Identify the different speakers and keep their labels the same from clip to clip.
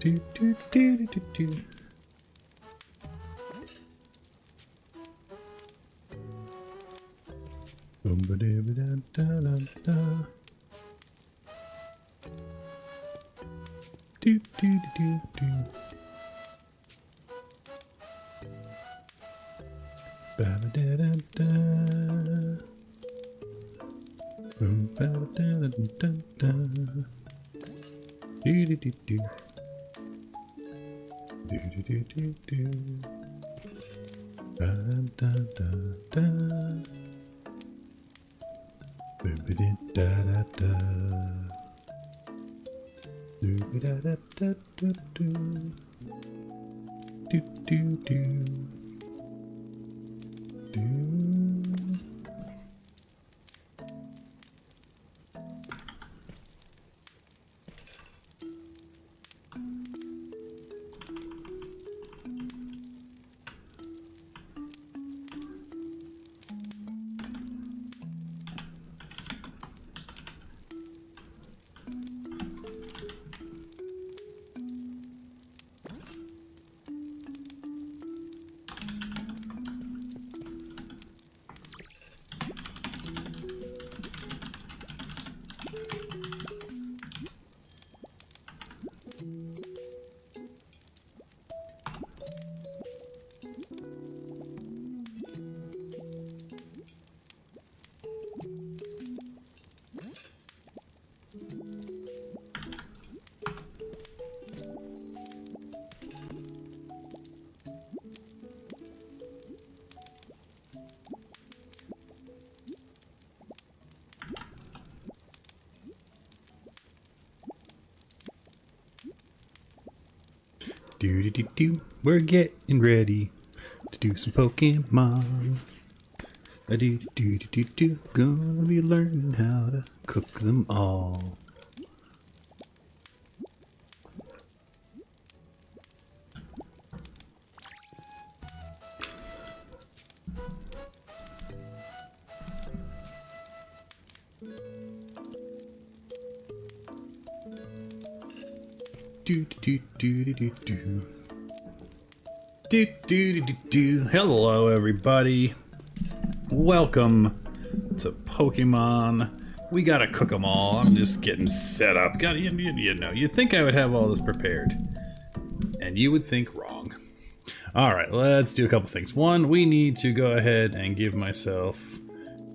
Speaker 1: Do, do, do, do, do. Boom, ba, da, ba, da, da, da, da. Do, do, do, do. Ba, ba, da, da, da. Boom, ba, da, da, da, da. Do, do, do, do. Do, do, do, do, do. Ba, da, da, da. Boom, ba, da, da, da. Do, ba, da, da, da, da, do. Do, do, do. Do. Do, do, do, do. We're getting ready to do some Pokemon. A do, do, do, do, do. Gonna be learning how to cook them all. Do, do, do, do, do, do. Do, do, do, do, do. Hello, everybody. Welcome to Pokemon. We gotta cook them all. I'm just getting set up. You know, you'd think I would have all this prepared. And you would think wrong. Alright, let's do a couple things. One, we need to go ahead and give myself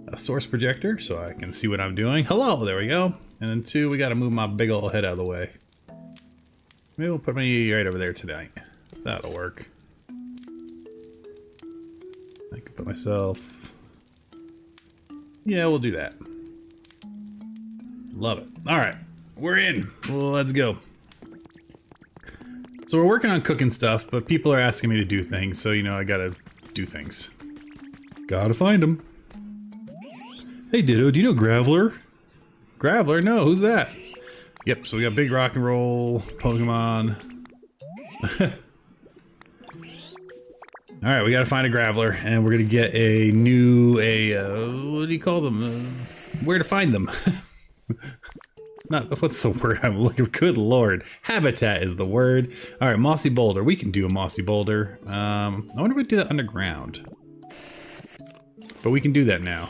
Speaker 1: a source projector so I can see what I'm doing. Hello, there we go. And then two, we gotta move my big old head out of the way. Maybe we'll put me right over there tonight. That'll work. I can put myself... Yeah, we'll do that. Love it. Alright, we're in. Let's go. So we're working on cooking stuff, but people are asking me to do things, so you know I gotta do things. Gotta find them. Hey Ditto, do you know Graveler? Graveler? No, who's that? Yep, so we got big rock and roll, Pokemon. Alright, we gotta find a Graveler, and we're gonna get a new, what do you call them? Where to find them? Not, what's the word I'm looking for? Good lord. Habitat is the word. Alright, Mossy Boulder. We can do a Mossy Boulder. I wonder if we do that underground. But we can do that now.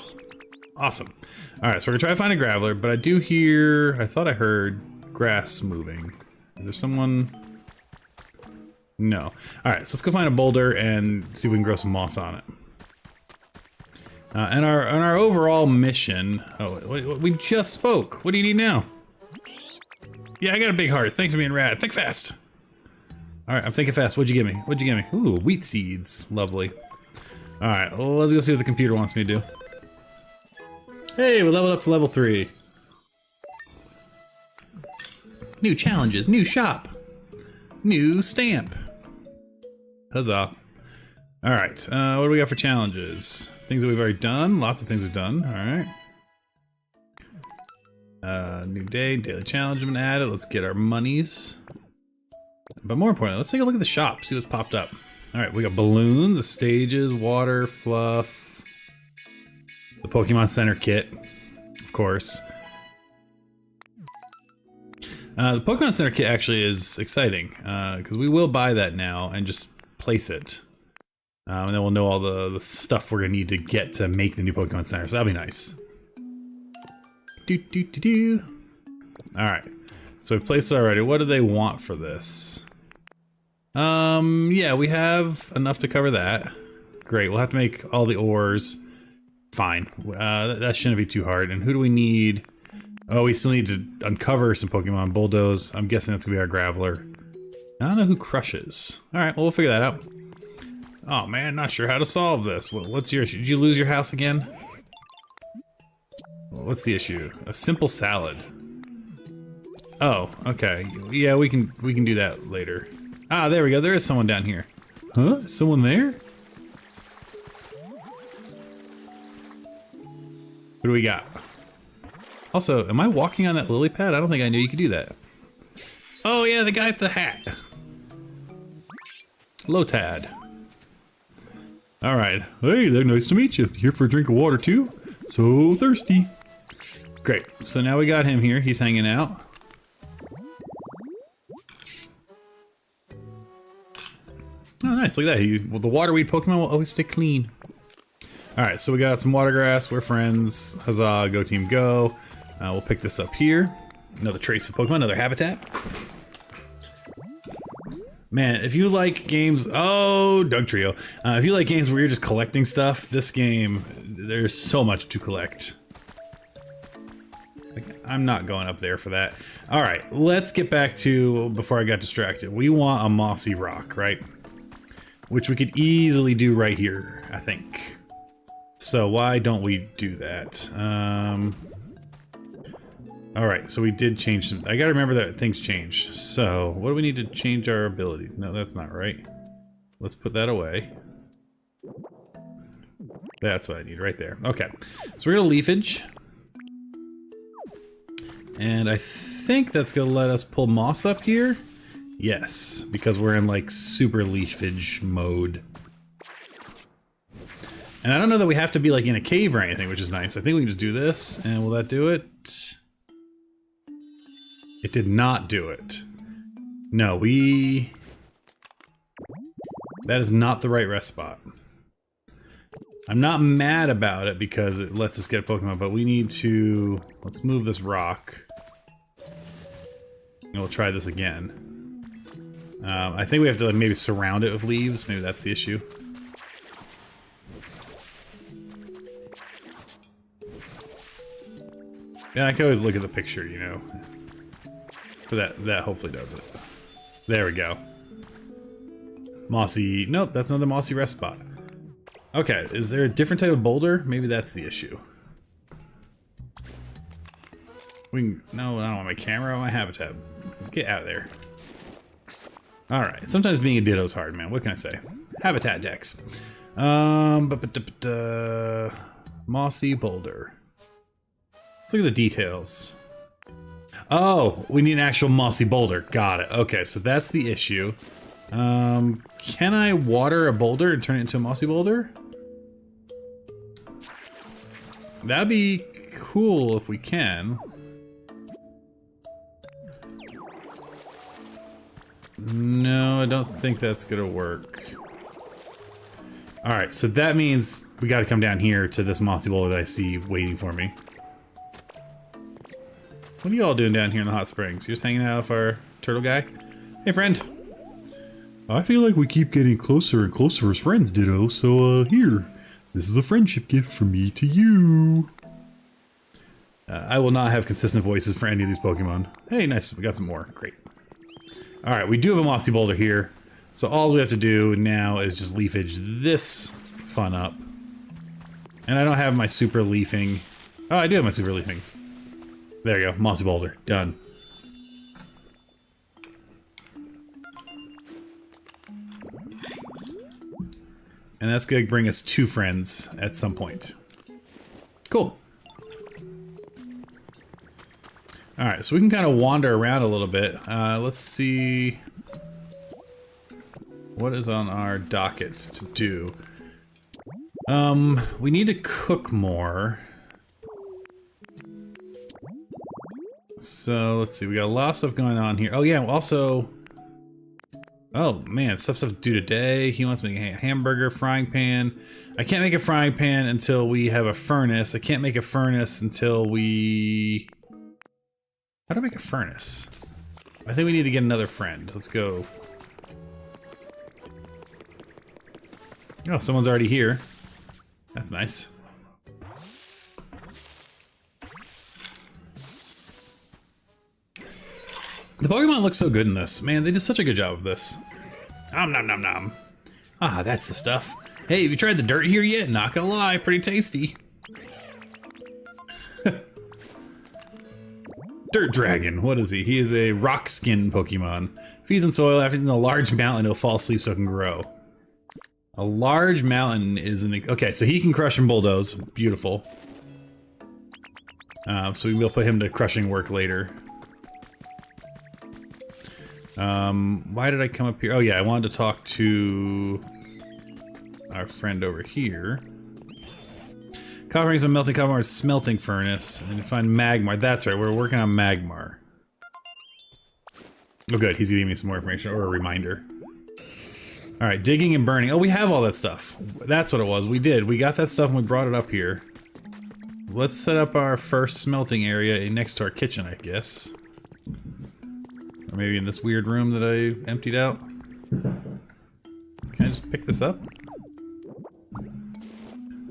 Speaker 1: Awesome. Alright, so we're gonna try to find a Graveler, but I do hear... I thought I heard grass moving. Is there someone... No. Alright, so let's go find a boulder and see if we can grow some moss on it. And our overall mission... Oh, we just spoke. What do you need now? Yeah, I got a big heart. Thanks for being rad. Think fast. Alright, I'm thinking fast. What'd you give me? What'd you give me? Ooh, wheat seeds. Lovely. Alright, well, let's go see what the computer wants me to do. Hey, we leveled up to level 3. New challenges, new shop, new stamp. Huzzah. Alright, what do we got for challenges? Things that we've already done. Lots of things we've done. Alright. New day, daily challenge I'm gonna add it. Let's get our monies. But more importantly, let's take a look at the shop, see what's popped up. Alright, we got balloons, stages, water, fluff. The Pokemon Center kit, of course. The Pokemon Center kit actually is exciting, because we will buy that now and just place it. And then we'll know all the stuff we're going to need to get to make the new Pokemon Center, so that'll be nice. Alright, so we've placed it already. What do they want for this? Yeah, we have enough to cover that. Great, we'll have to make all the ores. Fine, that shouldn't be too hard. And who do we need? Oh, we still need to uncover some Pokemon. Bulldoze, I'm guessing that's gonna be our Graveler. I don't know who crushes. Alright, well, we'll figure that out. Oh man, not sure how to solve this. What's your issue? Did you lose your house again? What's the issue? A simple salad. Oh, okay. Yeah, we can do that later. Ah, there we go. There is someone down here. Huh? Someone there? What do we got? Also, am I walking on that lily pad? I don't think I knew you could do that. Oh yeah, the guy with the hat. Lotad. Alright. Hey there, nice to meet you. Here for a drink of water too? So thirsty. Great. So now we got him here. He's hanging out. Oh, nice. Look at that. Well, the waterweed Pokemon will always stay clean. Alright, so we got some water grass. We're friends. Huzzah. Go team go. We'll pick this up here. Another trace of Pokemon. Another habitat. Man, if you like games... Oh, Doug Trio. If you like games where you're just collecting stuff, this game, there's so much to collect. I'm not going up there for that. Alright, let's get back to, before I got distracted, we want a mossy rock, right? Which we could easily do right here, I think. So why don't we do that? Alright, so we did change some... I gotta remember that things change. So, what do we need to change our ability? No, that's not right. Let's put that away. That's what I need right there. Okay, so we're gonna leafage. And I think that's gonna let us pull moss up here. Yes, because we're in like super leafage mode. And I don't know that we have to be like in a cave or anything, which is nice. I think we can just do this, and will that do it? It did not do it. No, that is not the right rest spot. I'm not mad about it because it lets us get a Pokemon, but we need to... Let's move this rock. And we'll try this again. I think we have to like, maybe surround it with leaves. Maybe that's the issue. Yeah, I can always look at the picture, you know. But that hopefully does it. There we go. Mossy... Nope, that's another mossy rest spot. Okay, is there a different type of boulder? Maybe that's the issue. No, I don't want my camera or my habitat. Get out of there. Alright, sometimes being a Ditto's hard, man. What can I say? Habitat decks. Mossy boulder. Let's look at the details. Oh, we need an actual mossy boulder. Got it. Okay, so that's the issue. Can I water a boulder and turn it into a mossy boulder? That'd be cool if we can. No, I don't think that's gonna work. Alright, so that means we gotta come down here to this mossy boulder that I see waiting for me. What are you all doing down here in the hot springs? You're just hanging out with our turtle guy? Hey, friend.
Speaker 2: I feel like we keep getting closer and closer as friends, Ditto, so here. This is a friendship gift from me to you.
Speaker 1: I will not have consistent voices for any of these Pokemon. Hey, nice. We got some more. Great. Alright, we do have a mossy boulder here. So all we have to do now is just leafage this fun up. And I don't have my super leafing. Oh, I do have my super leafing. There you go. Mossy boulder. Done. And that's going to bring us 2 friends at some point. Cool. Alright, so we can kind of wander around a little bit. Let's see what is on our docket to do. We need to cook more. So let's see, we got a lot of stuff going on here. Oh yeah, also, oh man, stuff to do today. He wants to make a hamburger, frying pan. I can't make a frying pan until we have a furnace. I can't make a furnace until we... How do I make a furnace? I think we need to get another friend. Let's go. Oh, someone's already here. That's nice. The Pokemon look so good in this. Man, they did such a good job of this. Nom nom nom nom. Ah, that's the stuff. Hey, have you tried the dirt here yet? Not gonna lie, pretty tasty. Dirt Dragon, what is he? He is a rock skin Pokemon. Feeds in soil. After eating a large mountain, he'll fall asleep so it can grow. A large mountain is an... Okay, so he can crush and bulldoze. Beautiful. So we will put him to crushing work later. Why did I come up here? Oh yeah, I wanted to talk to our friend over here. Copper rings been melting Copper's smelting furnace and find Magmar. That's right, we're working on Magmar. Oh good, he's giving me some more information or a reminder. Alright, digging and burning. Oh, we have all that stuff. That's what it was. We did. We got that stuff and we brought it up here. Let's set up our first smelting area next to our kitchen, I guess. Or maybe in this weird room that I emptied out. Can I just pick this up?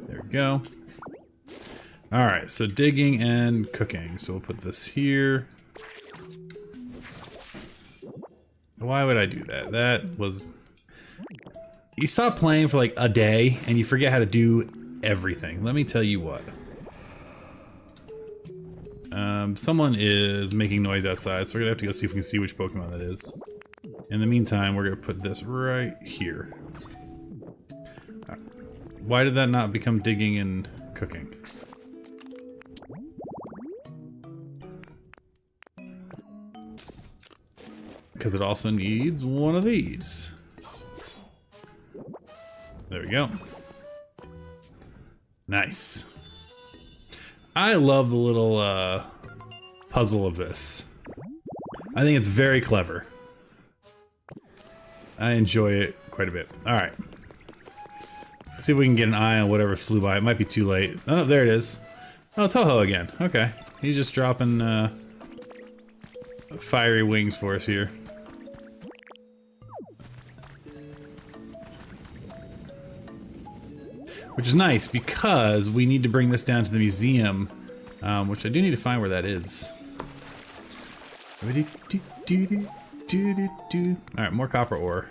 Speaker 1: There we go. Alright, so digging and cooking. So we'll put this here. Why would I do that? That was... You stop playing for like a day and you forget how to do everything. Let me tell you what. Someone is making noise outside, so we're gonna have to go see if we can see which Pokemon that is. In the meantime, we're gonna put this right here. Why did that not become digging and cooking? Because it also needs one of these. There we go. Nice. I love the little puzzle of this. I think it's very clever. I enjoy it quite a bit. Alright. Let's see if we can get an eye on whatever flew by. It might be too late. Oh, there it is. Oh, Toho again. Okay. He's just dropping fiery wings for us here. Which is nice because we need to bring this down to the museum, which I do need to find where that is. Alright, more copper ore.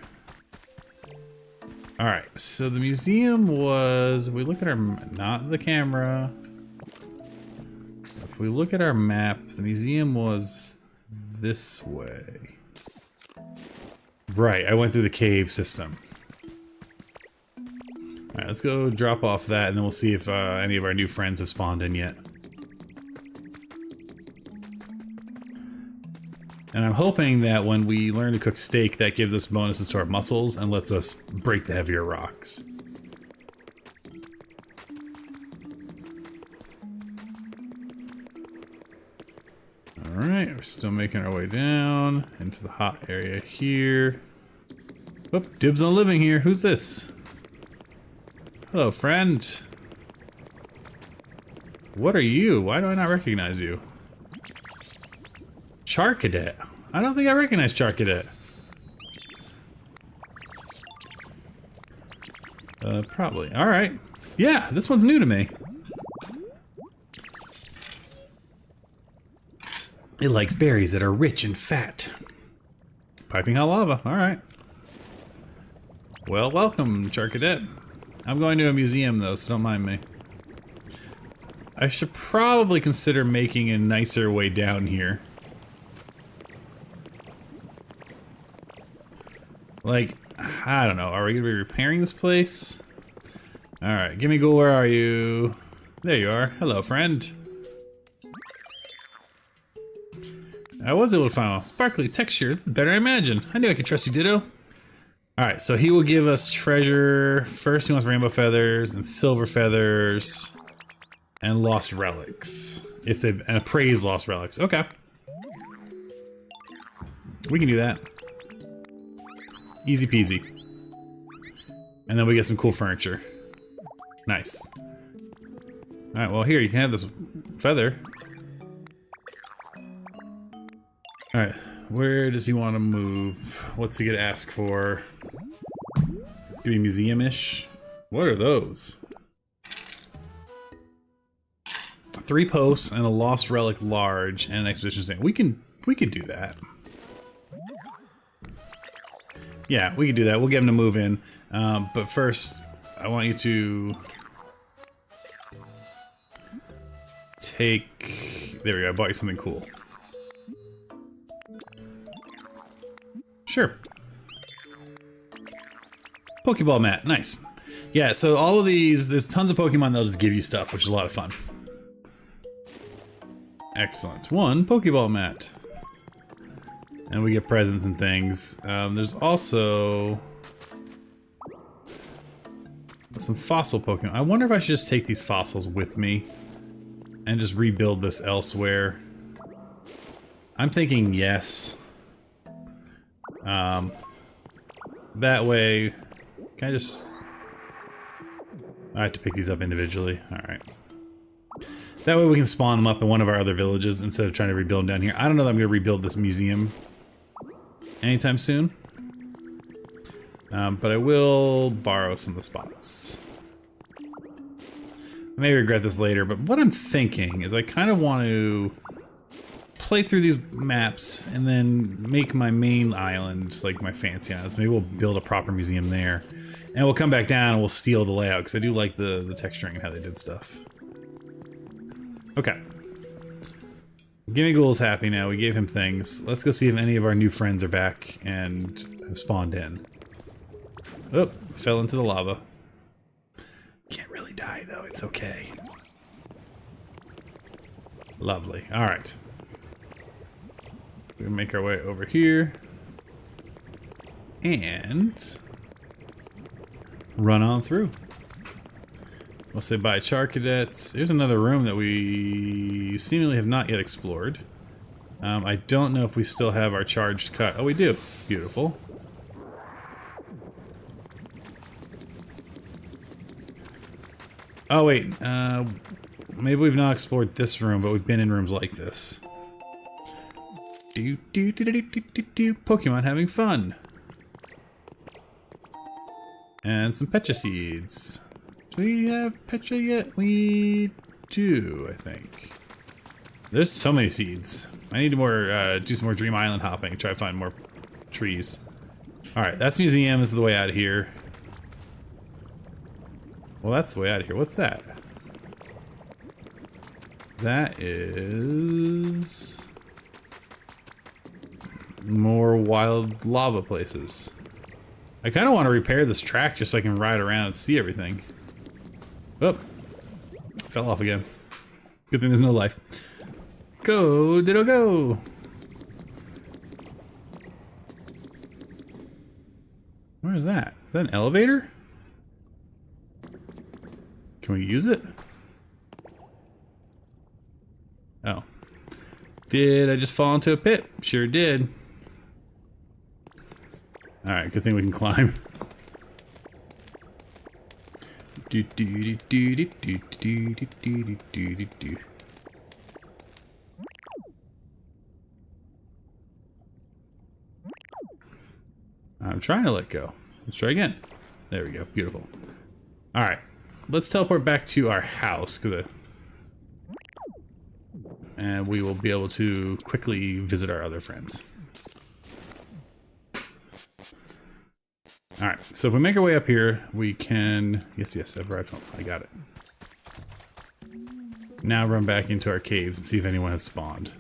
Speaker 1: Alright, so the museum was... If we look at our... Not the camera. If we look at our map, the museum was this way. Right, I went through the cave system. Alright, let's go drop off that and then we'll see if any of our new friends have spawned in yet. And I'm hoping that when we learn to cook steak, that gives us bonuses to our muscles and lets us break the heavier rocks. Alright, we're still making our way down into the hot area here. Oop, dibs on living here. Who's this? Hello, friend. What are you? Why do I not recognize you? Charcadet. I don't think I recognize Charcadet. Probably. Alright. Yeah, this one's new to me. It likes berries that are rich and fat. Piping hot lava. Alright. Well, welcome, Charcadet. I'm going to a museum though, so don't mind me. I should probably consider making a nicer way down here. Like, I don't know, are we gonna be repairing this place? Alright, gimme go, where are you? There you are. Hello, friend. I was able to find a sparkly texture. This is better than I imagined. I knew I could trust you, Ditto. Alright, so he will give us treasure. First he wants rainbow feathers and silver feathers and lost relics. And appraise lost relics. Okay. We can do that. Easy peasy. And then we get some cool furniture. Nice. Alright, well here, you can have this feather. Alright, where does he want to move? What's he gonna ask for? It's gonna be museum-ish. What are those? 3 posts and a lost relic large and an expedition stand. We can do that. Yeah, we can do that. We'll get him to move in. But first, I want you to take... There we go, I bought you something cool. Sure. Pokeball mat, nice. Yeah, so all of these, there's tons of Pokemon that'll just give you stuff, which is a lot of fun. Excellent. 1 Pokeball mat. And we get presents and things. There's also some fossil Pokemon. I wonder if I should just take these fossils with me and just rebuild this elsewhere. I'm thinking yes. That way, can I just... I have to pick these up individually. Alright. That way we can spawn them up in one of our other villages instead of trying to rebuild them down here. I don't know that I'm going to rebuild this museum anytime soon. But I will borrow some of the spots. I may regret this later, but what I'm thinking is I kind of want to play through these maps and then make my main island like my fancy island. So maybe we'll build a proper museum there. And we'll come back down and we'll steal the layout because I do like the texturing and how they did stuff. Okay. Gimme Ghoul's happy now. We gave him things. Let's go see if any of our new friends are back and have spawned in. Oh, fell into the lava. Can't really die though, it's okay. Lovely. Alright. We're gonna make our way over here. And run on through. We'll say bye, Char Cadets. Here's another room that we seemingly have not yet explored. I don't know if we still have our charged cut. Oh, we do. Beautiful. Oh, wait. Maybe we've not explored this room, but we've been in rooms like this. Pokemon having fun. And some Pecha seeds. Do we have Pecha yet? We do, I think. There's so many seeds. I need to more do some more Dream Island hopping, try to find more trees. Alright, that's museum. This is the way out of here. Well, that's the way out of here. What's that? That is more wild lava places. I kind of want to repair this track just so I can ride around and see everything. Oh, fell off again. Good thing there's no life. Go, Ditto, go! Where is that? Is that an elevator? Can we use it? Oh. Did I just fall into a pit? Sure did. Alright, good thing we can climb. I'm trying to let go. Let's try again. There we go. Beautiful. Alright. Let's teleport back to our house, and we will be able to quickly visit our other friends. Alright, so if we make our way up here, we can... Yes, I've arrived home. I got it. Now run back into our caves and see if anyone has spawned.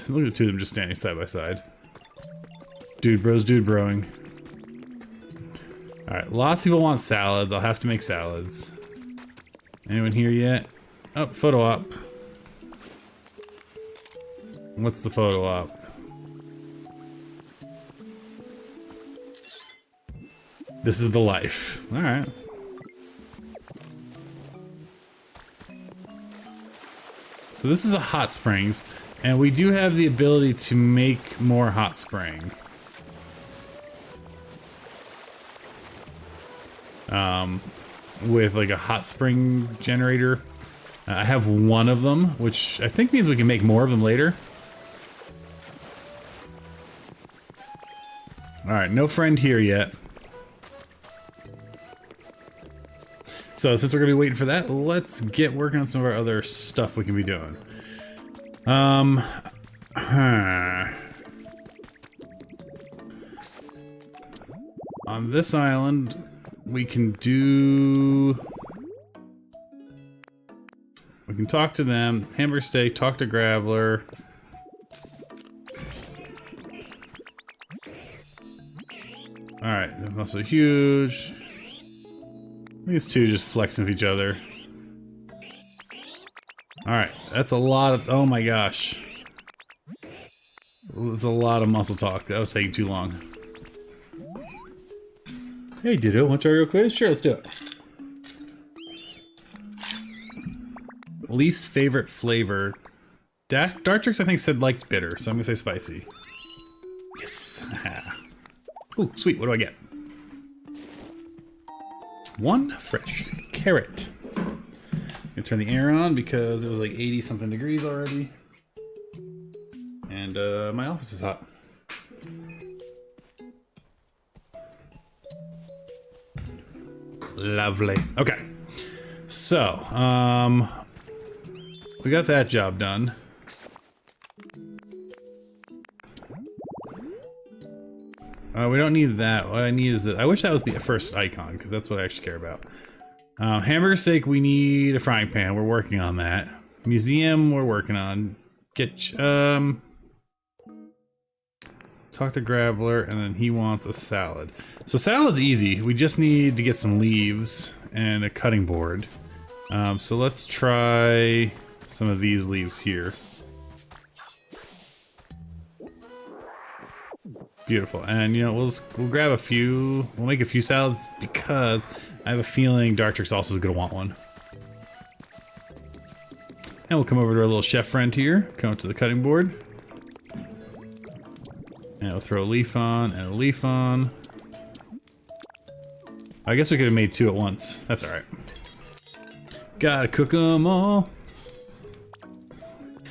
Speaker 1: Look at the two of them just standing side by side. Dude bros, dude broing. Alright, lots of people want salads. I'll have to make salads. Anyone here yet? Oh, photo op. What's the photo op? This is the life. Alright. So So this is a hot springs, and we do have the ability to make more hot spring. With like a hot spring generator. I have one of them, which I think means we can make more of them later. Alright, no friend here yet. So since we're gonna be waiting for that, let's get working on some of our other stuff we can be doing. On this island, we can talk to them, hamburger steak, talk to Graveler. Alright, also huge. These two just flexing with each other. Alright, that's a lot of, oh my gosh. That's a lot of muscle talk. That was taking too long. Hey Ditto, want to try real quiz? Sure, let's do it. Least favorite flavor. Dartrix I think said likes bitter, so I'm gonna say spicy. Yes! Ooh, sweet, what do I get? One fresh carrot. I'm gonna turn the air on because it was like 80 something degrees already. And my office is hot. Lovely. Okay. So, we got that job done. We don't need that. What I need is that. I wish that was the first icon, because that's what I actually care about. Hamburger steak, we need a frying pan. We're working on that. Museum, we're working on. Talk to Graveler, and then he wants a salad. So salad's easy. We just need to get some leaves and a cutting board. So let's try some of these leaves here. Beautiful. And you know, we'll grab a few. We'll make a few salads because I have a feeling Dartrix also is gonna want one. And we'll come over to our little chef friend here. Come up to the cutting board. And we'll throw a leaf on and a leaf on. I guess we could have made two at once. That's alright. Gotta cook them all.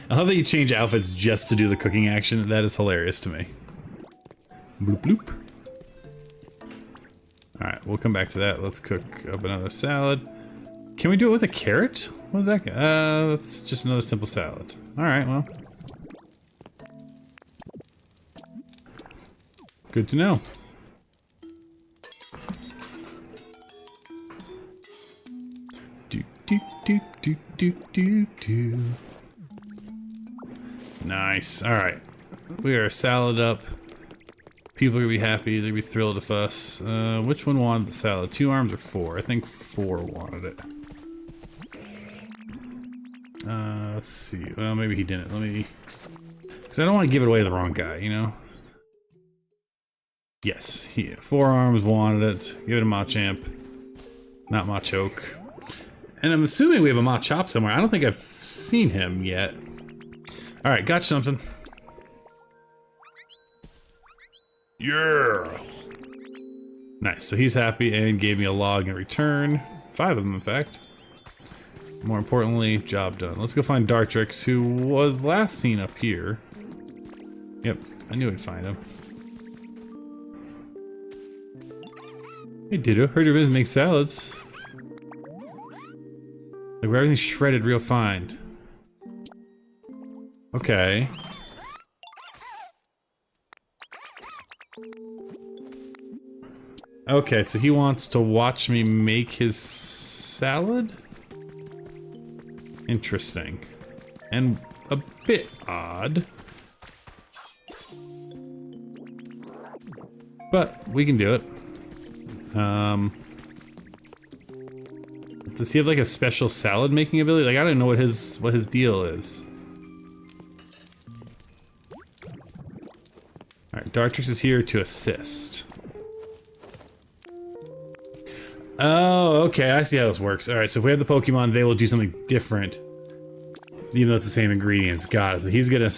Speaker 1: I love that you change outfits just to do the cooking action. That is hilarious to me. Bloop bloop. Alright, we'll come back to that. Let's cook up another salad. Can we do it with a carrot? What is that? That's just another simple salad. Alright, well. Good to know. Do do do do do do do. Nice. All right, we are salad up. People are gonna be happy. They're gonna be thrilled with us. Which one wanted the salad? 2 arms or 4? I think 4 wanted it. Let's see. Well, maybe he didn't. Let me. Because I don't want to give it away to the wrong guy, you know. Yes, he 4 arms wanted it. Give it a Machamp, not Machoke. And I'm assuming we have a Machop somewhere. I don't think I've seen him yet. All right, got something. Yeah. Nice. So he's happy and gave me a log in return. 5 of them, in fact. More importantly, job done. Let's go find Dartrix, who was last seen up here. Yep, I knew I'd find him. Hey Ditto, heard your business make salads. Like where everything's shredded real fine. Okay. Okay, so he wants to watch me make his salad? Interesting. And a bit odd. But we can do it. Does he have like a special salad making ability? Like I don't know what his deal is. Alright, Dartrix is here to assist. Oh, okay, I see how this works. Alright, so if we have the Pokemon, they will do something different Even though it's the same ingredients. God, so he's gonna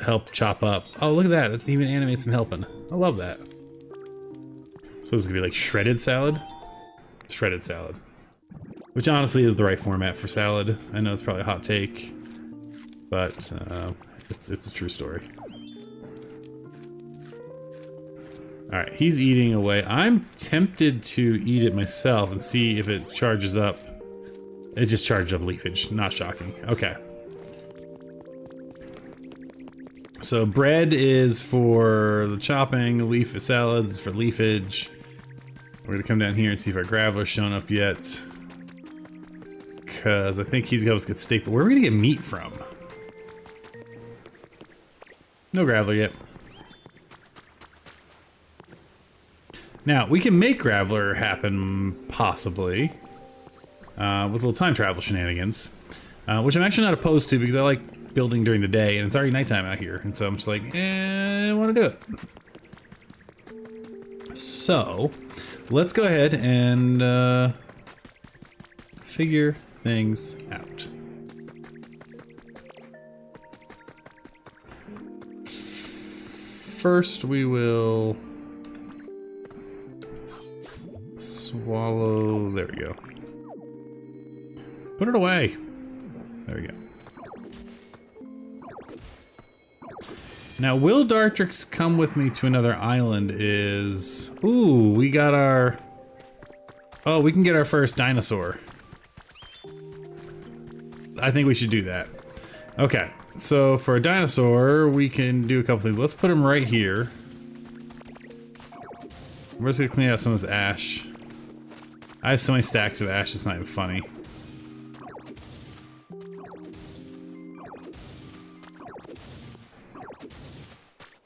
Speaker 1: help chop up. Oh, look at that. It even animates him helping. I love that. So this is gonna be like shredded salad? Shredded salad. Which honestly is the right format for salad. I know it's probably a hot take, but it's a true story. Alright, he's eating away. I'm tempted to eat it myself and see if it charges up. It just charged up leafage. Not shocking. Okay. So bread is for the chopping, leaf salads for leafage. We're gonna come down here and see if our graveler's shown up yet. Cause I think he's got us get steak, but where are we gonna get meat from? No graveler yet. Now, we can make Graveler happen, possibly, with a little time travel shenanigans, which I'm actually not opposed to because I like building during the day, and it's already nighttime out here, and so I'm just like, I want to do it. So, let's go ahead and figure things out. First, we will swallow. There we go. Put it away. There we go. Now, will Dartrix come with me to another island? Is ooh, we got our. Oh, we can get our first dinosaur. I think we should do that. Okay, so for a dinosaur, we can do a couple things. Let's put him right here. We're just gonna clean out some of this ash. I have so many stacks of ash, it's not even funny.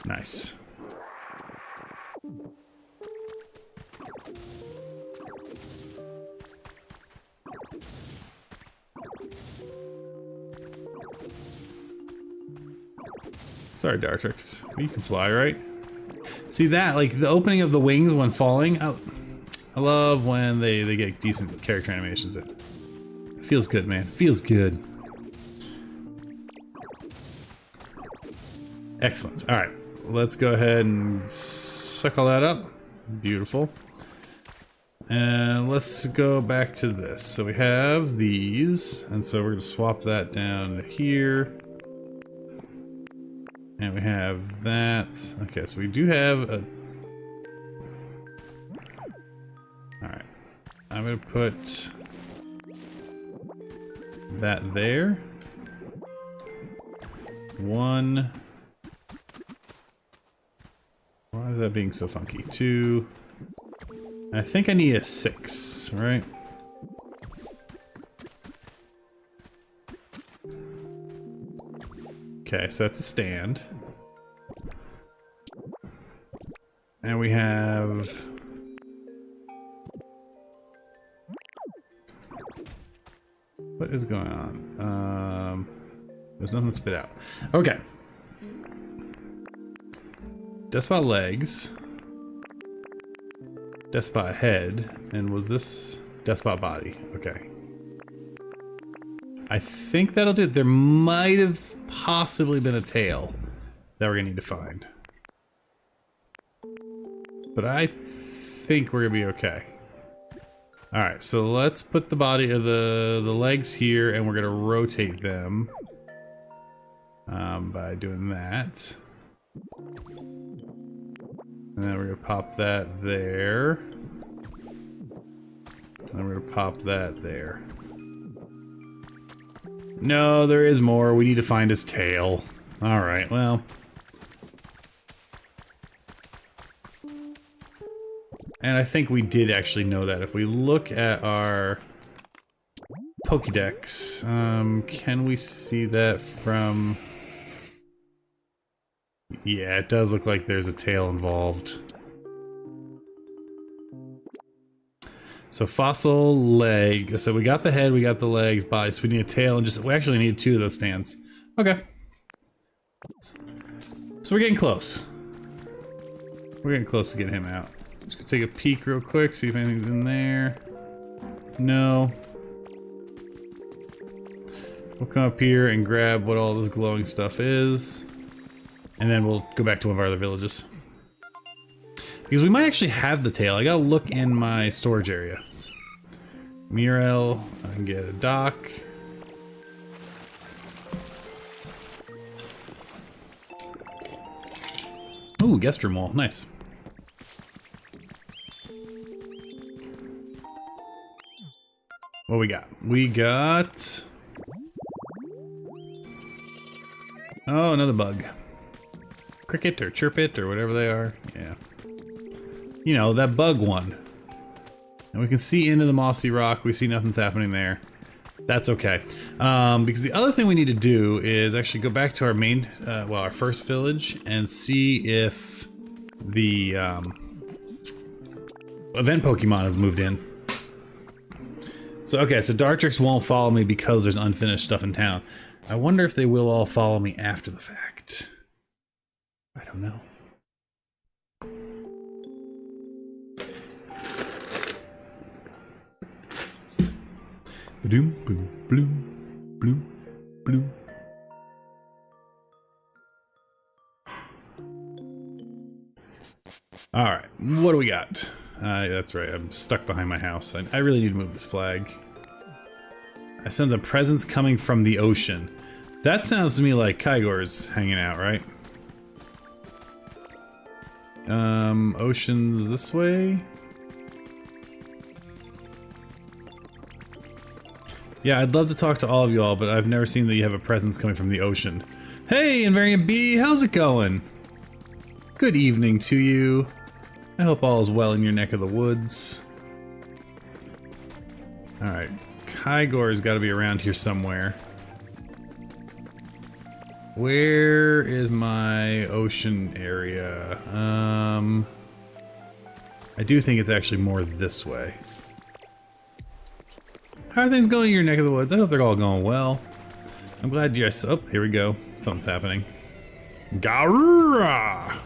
Speaker 1: Nice. Sorry, Dartrix. You can fly, right? See that? Like, the opening of the wings when falling? I love when they get decent character animations. It feels good, man. Feels good. Excellent. All right. Let's go ahead and suck all that up. Beautiful. And let's go back to this. So we have these, and so we're going to swap that down here. And we have that. Okay, so we do have a... Alright. I'm going to put that there. One. Why is that being so funky? Two. I think I need a 6, right? Okay, so that's a stand. And we have... What is going on? There's nothing to spit out. Okay. Despot legs. Despot head. And was this Despot body? Okay. I think that'll do it. There might have possibly been a tail that we're gonna need to find. But I think we're gonna be okay. Alright, so let's put the body of the legs here and we're gonna rotate them by doing that. And then we're gonna pop that there. And then we're gonna pop that there. No, there is more. We need to find his tail. Alright, well. And I think we did actually know that. If we look at our Pokédex, can we see that from... Yeah, it does look like there's a tail involved. So fossil leg. So we got the head, we got the legs, body. So we need a tail and we actually need 2 of those stands. Okay. So we're getting close. We're getting close to getting him out. Just gonna take a peek real quick, see if anything's in there. No. We'll come up here and grab what all this glowing stuff is. And then we'll go back to one of our other villages. Because we might actually have the tail. I gotta look in my storage area. Murel, I can get a dock. Ooh, guest room wall, nice. What we got? We got... Oh, another bug. Cricket or chirpit or whatever they are. Yeah. You know, that bug one. And we can see into the mossy rock. We see nothing's happening there. That's okay. Because the other thing we need to do is actually go back to our main, well, our first village and see if the event Pokemon has moved in. So, okay, so Dartrix won't follow me because there's unfinished stuff in town. I wonder if they will all follow me after the fact. I don't know.
Speaker 2: Boom, boom, bloom, bloom, bloom.
Speaker 1: All right, what do we got? That's right, I'm stuck behind my house. I really need to move this flag. I sense a presence coming from the ocean. That sounds to me like Kygor's hanging out, right? Ocean's this way? Yeah, I'd love to talk to all of you all, but I've never seen that you have a presence coming from the ocean. Hey, Invariant B, how's it going? Good evening to you. I hope all is well in your neck of the woods. Alright, Kygor's got to be around here somewhere. Where is my ocean area? I do think it's actually more this way. How are things going in your neck of the woods? I hope they're all going well. I'm glad you guys... Oh, here we go. Something's happening. Garura!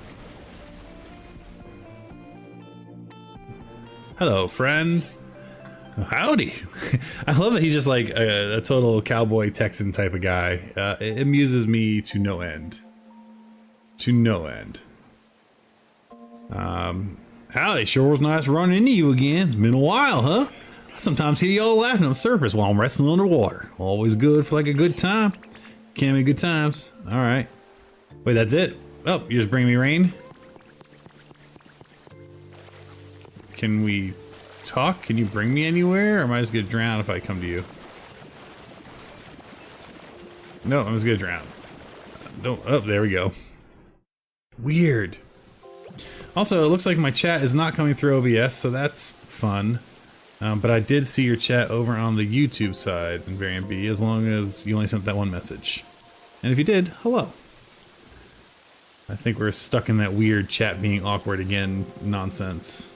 Speaker 1: Hello, friend. Howdy. I love that he's just like a total cowboy Texan type of guy. It amuses me to no end. To no end. Howdy, sure was nice running into you again. It's been a while, huh? I sometimes hear y'all laughing on the surface while I'm wrestling underwater. Always good for like a good time. Can't be good times. Alright. Wait, that's it? Oh, you just bring me rain? Can we talk? Can you bring me anywhere? Or am I just gonna drown if I come to you? No, I'm just gonna drown. Don't. Oh, there we go. Weird. Also, it looks like my chat is not coming through OBS, so that's fun. But I did see your chat over on the YouTube side in Variant B, as long as you only sent that one message. And if you did, hello. I think we're stuck in that weird chat being awkward again nonsense.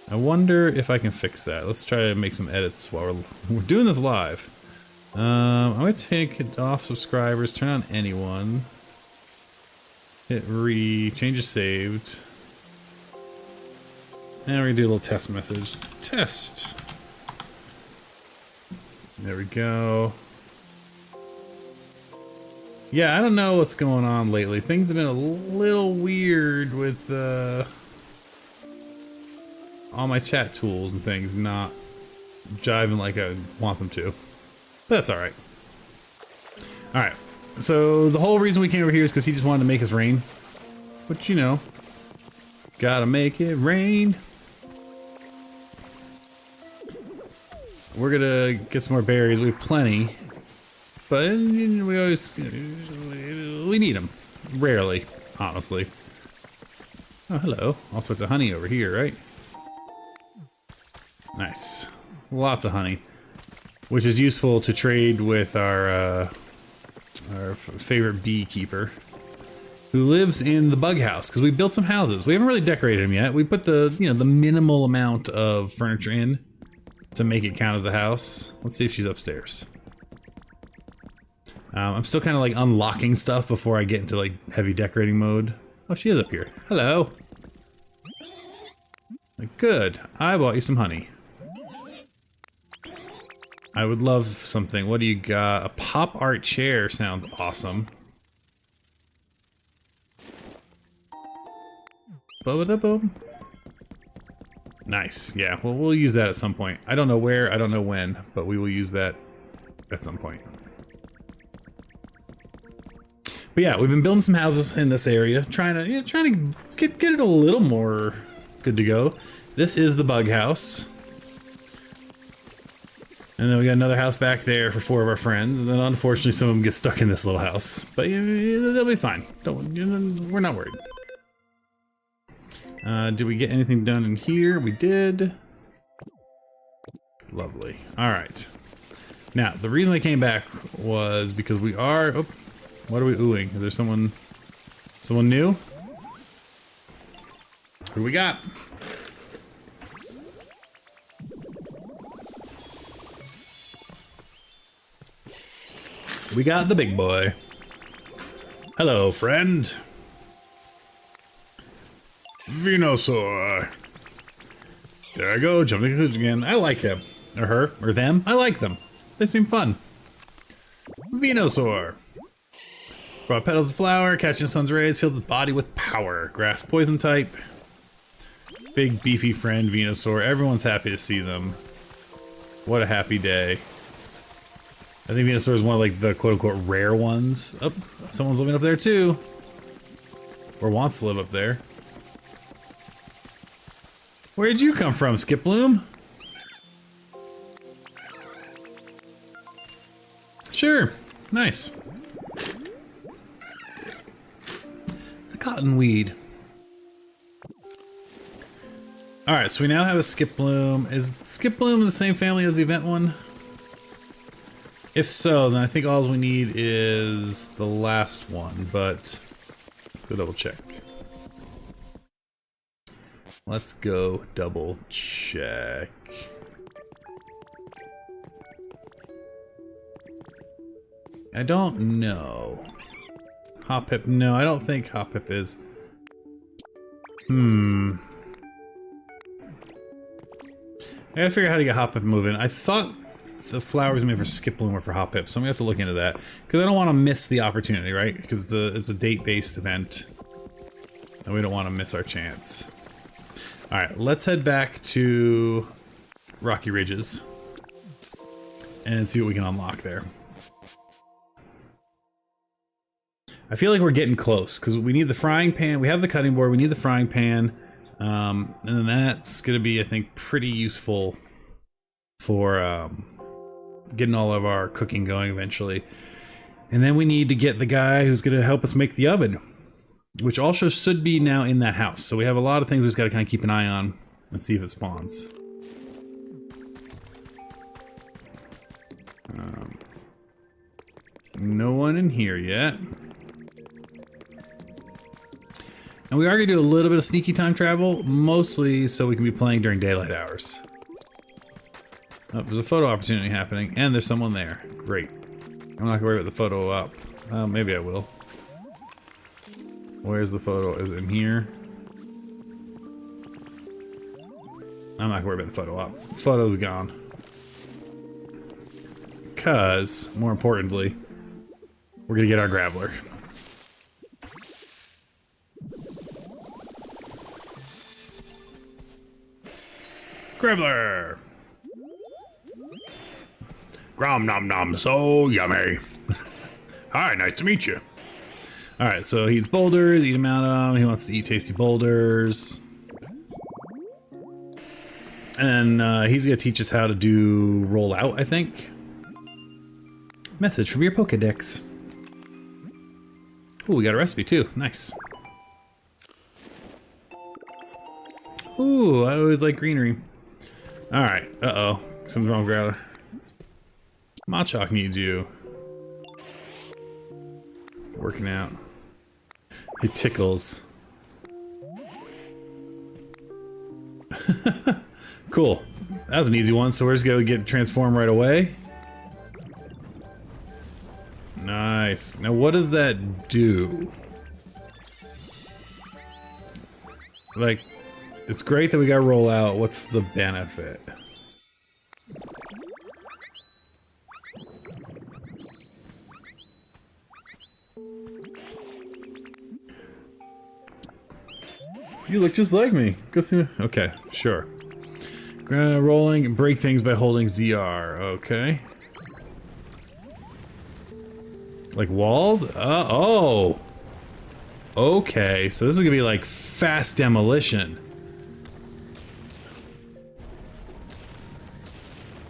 Speaker 1: I wonder if I can fix that. Let's try to make some edits while we're doing this live. I'm gonna take it off subscribers, turn on anyone. Hit changes saved. And we're gonna do a little test message. Test! There we go. Yeah, I don't know what's going on lately. Things have been a little weird with all my chat tools and things not jiving like I want them to. But that's alright. Alright, so the whole reason we came over here is because he just wanted to make us rain. But you know, gotta make it rain. We're gonna get some more berries. We have plenty, but we always we need them. Rarely, honestly. Oh, hello. All sorts of honey over here, right? Nice. Lots of honey, which is useful to trade with our favorite beekeeper, who lives in the bug house, because we built some houses. We haven't really decorated them yet. We put the the minimal amount of furniture in to make it count as a house. Let's see if she's upstairs. I'm still kind of like unlocking stuff before I get into like heavy decorating mode. Oh, she is up here. Hello. Good. I bought you some honey. I would love something. What do you got? A pop art chair sounds awesome. Ba-ba-da-boom. Nice. Yeah, well, we'll use that at some point. I don't know where, I don't know when, but we will use that at some point. But yeah, we've been building some houses in this area, trying to get it a little more good to go. This is the bug house. And then we got another house back there for 4 of our friends, and then unfortunately some of them get stuck in this little house. But they'll be fine. We're not worried. Did we get anything done in here? We did. Lovely. Alright. Now, the reason I came back was because we are... Oh, what are we oohing? Is there someone new? Who do we got? We got the big boy. Hello, friend. Venusaur. There I go, jumping again. I like him. Or her. Or them. I like them. They seem fun. Venusaur. Brought petals of flower, catching the sun's rays, fills his body with power. Grass poison type. Big beefy friend, Venusaur. Everyone's happy to see them. What a happy day. I think Venusaur is one of like the quote-unquote rare ones. Oh, someone's living up there too. Or wants to live up there. Where'd you come from, Skip Bloom? Sure. Nice. The cottonweed. Alright, so we now have a Skip Bloom. Is Skip Bloom in the same family as the event one? If so, then I think all we need is the last one, but let's go double check. Let's go double check. I don't know. Hoppip, no, I don't think Hoppip is. I gotta figure out how to get Hoppip moving. I thought the flowers made for Skip Bloom or for Hoppip, so I'm gonna have to look into that. Because I don't want to miss the opportunity, right? Because it's a date-based event. And we don't want to miss our chance. Alright, let's head back to Rocky Ridges. And see what we can unlock there. I feel like we're getting close, because we need the frying pan. We have the cutting board, we need the frying pan. And then that's gonna be, I think, pretty useful for getting all of our cooking going eventually. And then we need to get the guy who's gonna help us make the oven, which also should be now in that house. So we have a lot of things we just gotta kind of keep an eye on and see if it spawns. No one in here yet. And we are gonna do a little bit of sneaky time travel, mostly so we can be playing during daylight hours. Oh, there's a photo opportunity happening, and there's someone there. Great. I'm not gonna worry about the photo up. Maybe I will. Where's the photo? Is it in here? I'm not gonna worry about the photo up. Photo's gone. Because, more importantly, we're gonna get our Graveler. Graveler! Grom nom nom, so yummy. Hi, nice to meet you. Alright, so he eats boulders, eat him out of them. He wants to eat tasty boulders. And he's gonna teach us how to do roll out, I think. Message from your Pokedex. Ooh, we got a recipe too. Nice. Ooh, I always like greenery. Alright, uh-oh. Something's wrong with Growler. Machop needs you. Working out. It tickles. Cool. That was an easy one, so we're just gonna get transformed right away. Nice. Now what does that do? Like, it's great that we got roll out. What's the benefit? You look just like me. Go see me. Okay, sure. Rolling, break things by holding ZR. Okay. Like walls? Oh! Okay, so this is gonna be like fast demolition.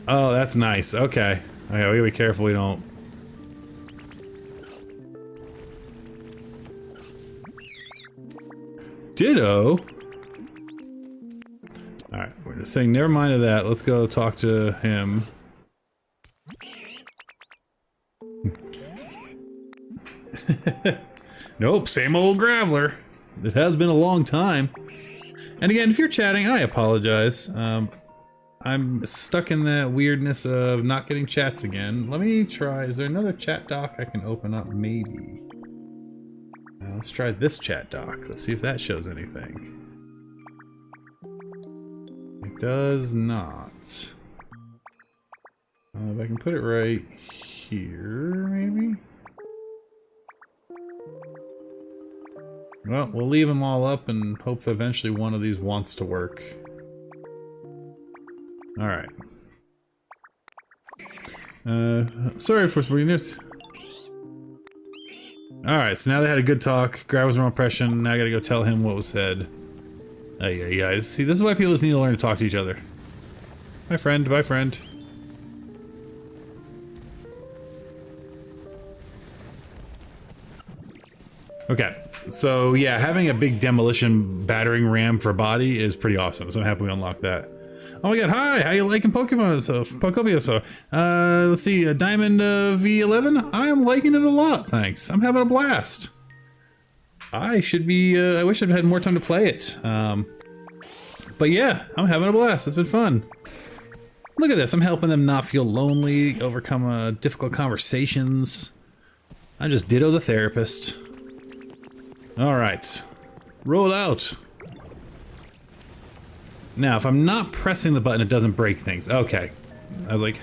Speaker 1: Oh, that's nice. Okay. Okay, we gotta be careful we don't. Ditto? Alright, we're just saying never mind of that. Let's go talk to him. Nope, same old Graveler. It has been a long time. And again, if you're chatting, I apologize. I'm stuck in that weirdness of not getting chats again. Let me try. Is there another chat doc I can open up? Maybe. Let's try this chat doc. Let's see if that shows anything. It does not. If I can put it right here, maybe? Well, we'll leave them all up and hope that eventually one of these wants to work. Alright. Sorry for spoiling this. Alright, so now they had a good talk. Grab was more impression. Now I gotta go tell him what was said. Yeah. See, this is why people just need to learn to talk to each other. Bye, friend. Bye, friend. Okay, so yeah, having a big demolition battering ram for body is pretty awesome, so I'm happy we unlocked that. Oh my god, hi! How you liking Pokemon so Pokopia so? Let's see, Diamond V11? I am liking it a lot, thanks. I'm having a blast. I should be, I wish I'd had more time to play it. But yeah, I'm having a blast, it's been fun. Look at this, I'm helping them not feel lonely, overcome difficult conversations. I'm just Ditto the therapist. Alright, roll out. Now, if I'm not pressing the button, it doesn't break things. Okay. I was like,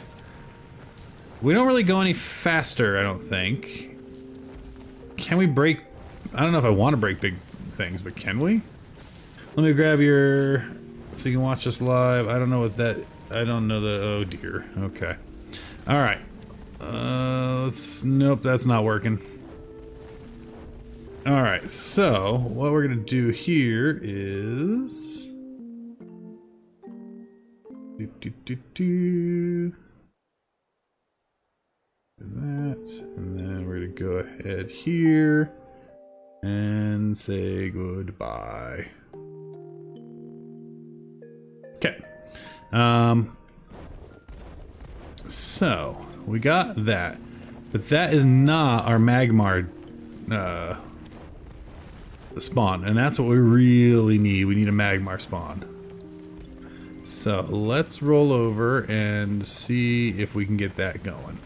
Speaker 1: we don't really go any faster, I don't think. Can we break? I don't know if I want to break big things, but can we? Let me grab your, so you can watch us live. I don't know what that, I don't know the, oh dear. Okay. Alright. Nope, that's not working. Alright, so what we're gonna do here is do that, and then we're gonna go ahead here and say goodbye. Okay. So we got that, but that is not our Magmar spawn, and that's what we really need. We need a Magmar spawn. So let's roll over and see if we can get that going.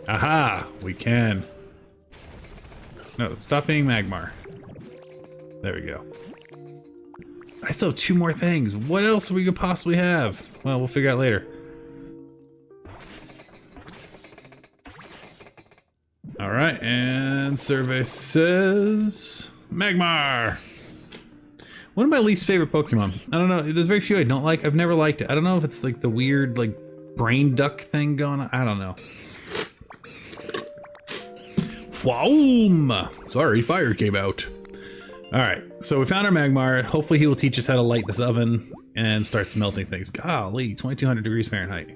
Speaker 1: Aha! We can. No, stop being Magmar. There we go. I still have 2 more things. What else we could possibly have? Well, we'll figure out later. Alright, and survey says Magmar! One of my least favorite Pokemon. I don't know, there's very few I don't like. I've never liked it. I don't know if it's like the weird, like, brain duck thing going on. I don't know. Fwaum! Sorry, fire came out. Alright, so we found our Magmar. Hopefully he will teach us how to light this oven and start smelting things. Golly, 2200 degrees Fahrenheit.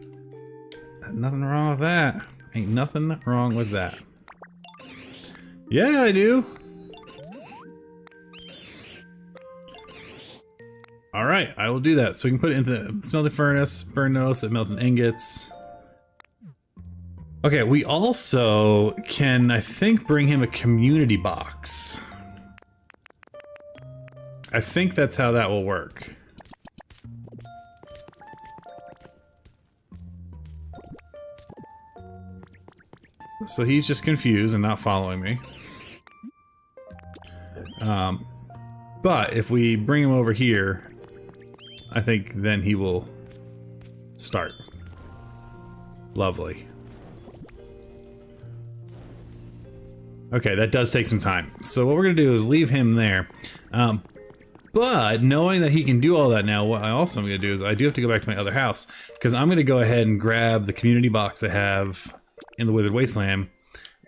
Speaker 1: Nothing wrong with that. Ain't nothing wrong with that. Yeah, I do. Alright, I will do that. So we can put it into the smelting furnace, burn those, it melting ingots. Okay, we also can, I think, bring him a community box. I think that's how that will work. So he's just confused and not following me. But if we bring him over here, I think then he will start. Lovely. Okay, that does take some time. So what we're gonna do is leave him there. But knowing that he can do all that now, what I also am gonna do is I do have to go back to my other house because I'm gonna go ahead and grab the community box I have in the Withered Wasteland,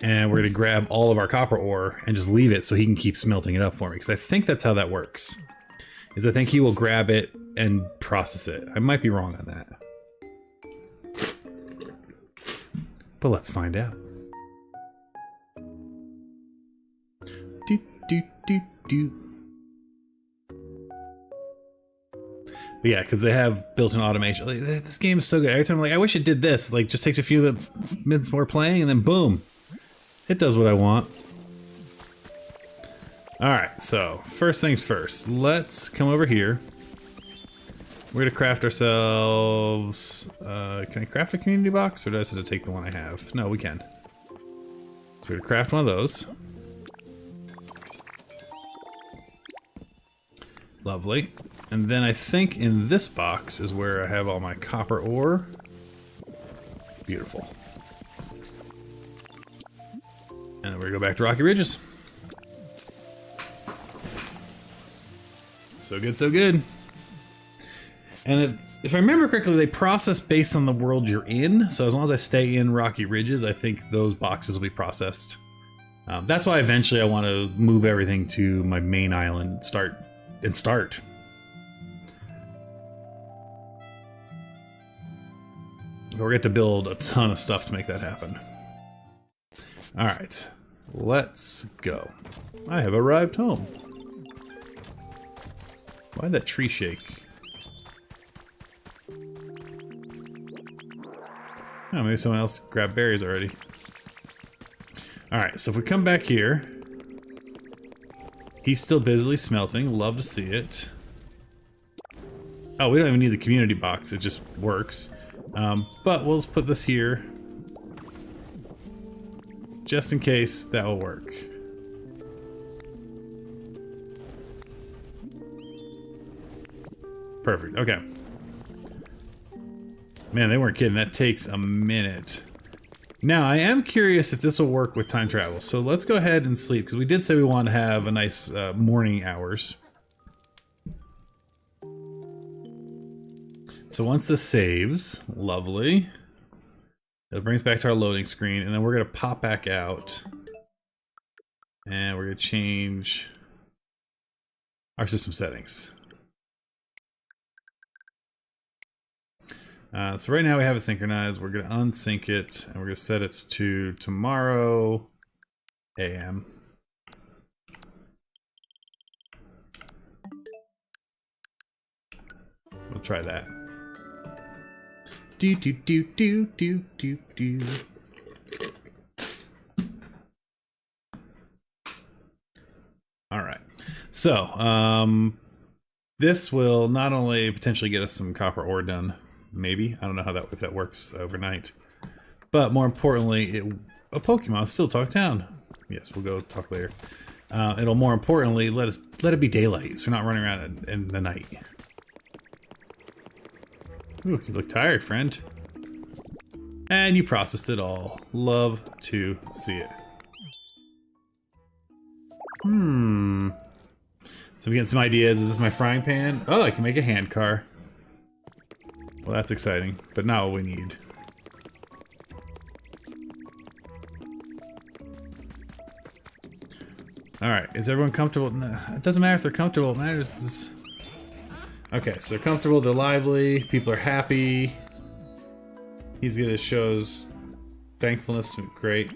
Speaker 1: and we're gonna grab all of our copper ore and just leave it so he can keep smelting it up for me. Because I think that's how that works. Is I think he will grab it and process it. I might be wrong on that. But let's find out. Do, do, do, do. But yeah, because they have built-in automation. Like, this game is so good. Every time I'm like, I wish it did this. Like, just takes a few minutes more playing, and then boom, it does what I want. All right, so first things first. Let's come over here. We're gonna craft ourselves. Can I craft a community box, or do I just have to take the one I have? No, we can. So we're gonna craft one of those. Lovely. And then I think in this box is where I have all my copper ore. Beautiful. And then we're gonna go back to Rocky Ridges. So good, so good. And if I remember correctly, they process based on the world you're in. So as long as I stay in Rocky Ridges, I think those boxes will be processed. That's why eventually I want to move everything to my main island, start. We're going to build a ton of stuff to make that happen. All right, let's go. I have arrived home. Why'd that tree shake? Oh, maybe someone else grabbed berries already. All right, so if we come back here, he's still busily smelting. Love to see it. Oh, we don't even need the community box. It just works. But we'll just put this here just in case that will work. Perfect. Okay. Man, they weren't kidding. That takes a minute. Now, I am curious if this will work with time travel. So let's go ahead and sleep, because we did say we want to have a nice morning hours. So once this saves, lovely. It brings back to our loading screen, and then we're going to pop back out. And we're going to change our system settings. So right now we have it synchronized. We're going to unsync it, and we're going to set it to tomorrow AM. We'll try that. Do do do do do do do. All right. So, this will not only potentially get us some copper ore done, maybe. I don't know how if that works overnight. But more importantly, a Pokemon still talk town. Yes, we'll go talk later. It'll more importantly let it be daylight, so we're not running around in the night. Ooh, you look tired, friend. And you processed it all. Love to see it. So I'm getting some ideas. Is this my frying pan? Oh, I can make a hand car. Well, that's exciting, but not what we need. Alright, is everyone comfortable? No, it doesn't matter if they're comfortable, it matters. Okay, so they're comfortable, they're lively, people are happy. He's gonna show his thankfulness to great.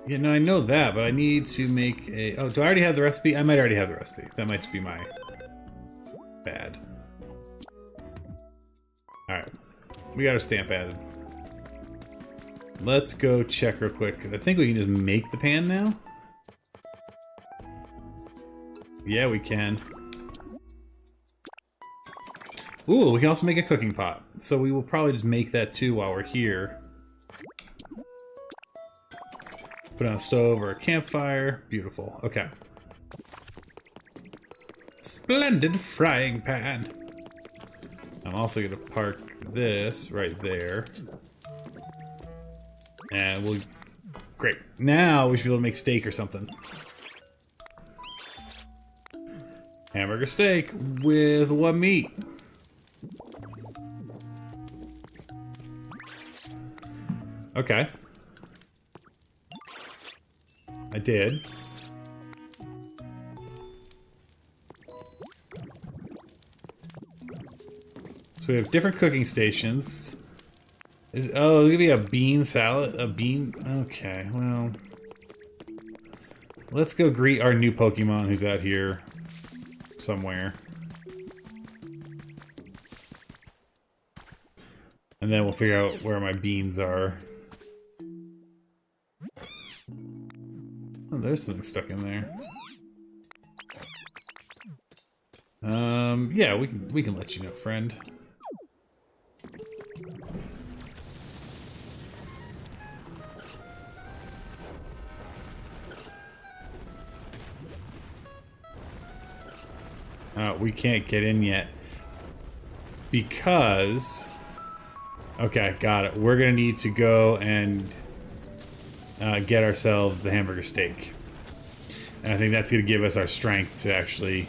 Speaker 1: Yeah, no, I know that, but I need to make a... Oh, do I already have the recipe? I might already have the recipe. That might just be my bad. Alright. We got our stamp added. Let's go check real quick. I think we can just make the pan now. Yeah, we can. Ooh, we can also make a cooking pot. So we will probably just make that too while we're here. Put on a stove or a campfire. Beautiful. Okay. Splendid frying pan. I'm also gonna park this right there. And we'll... Great. Now we should be able to make steak or something. Hamburger steak with what meat? Okay. I did. So we have different cooking stations. Oh, there's gonna be a bean salad? A bean? Okay, well... Let's go greet our new Pokemon who's out here somewhere. And then we'll figure out where my beans are. Oh, there's something stuck in there. Yeah, we can let you know, friend. We can't get in yet because... Okay, got it. We're gonna need to go and get ourselves the hamburger steak. And I think that's gonna give us our strength to actually...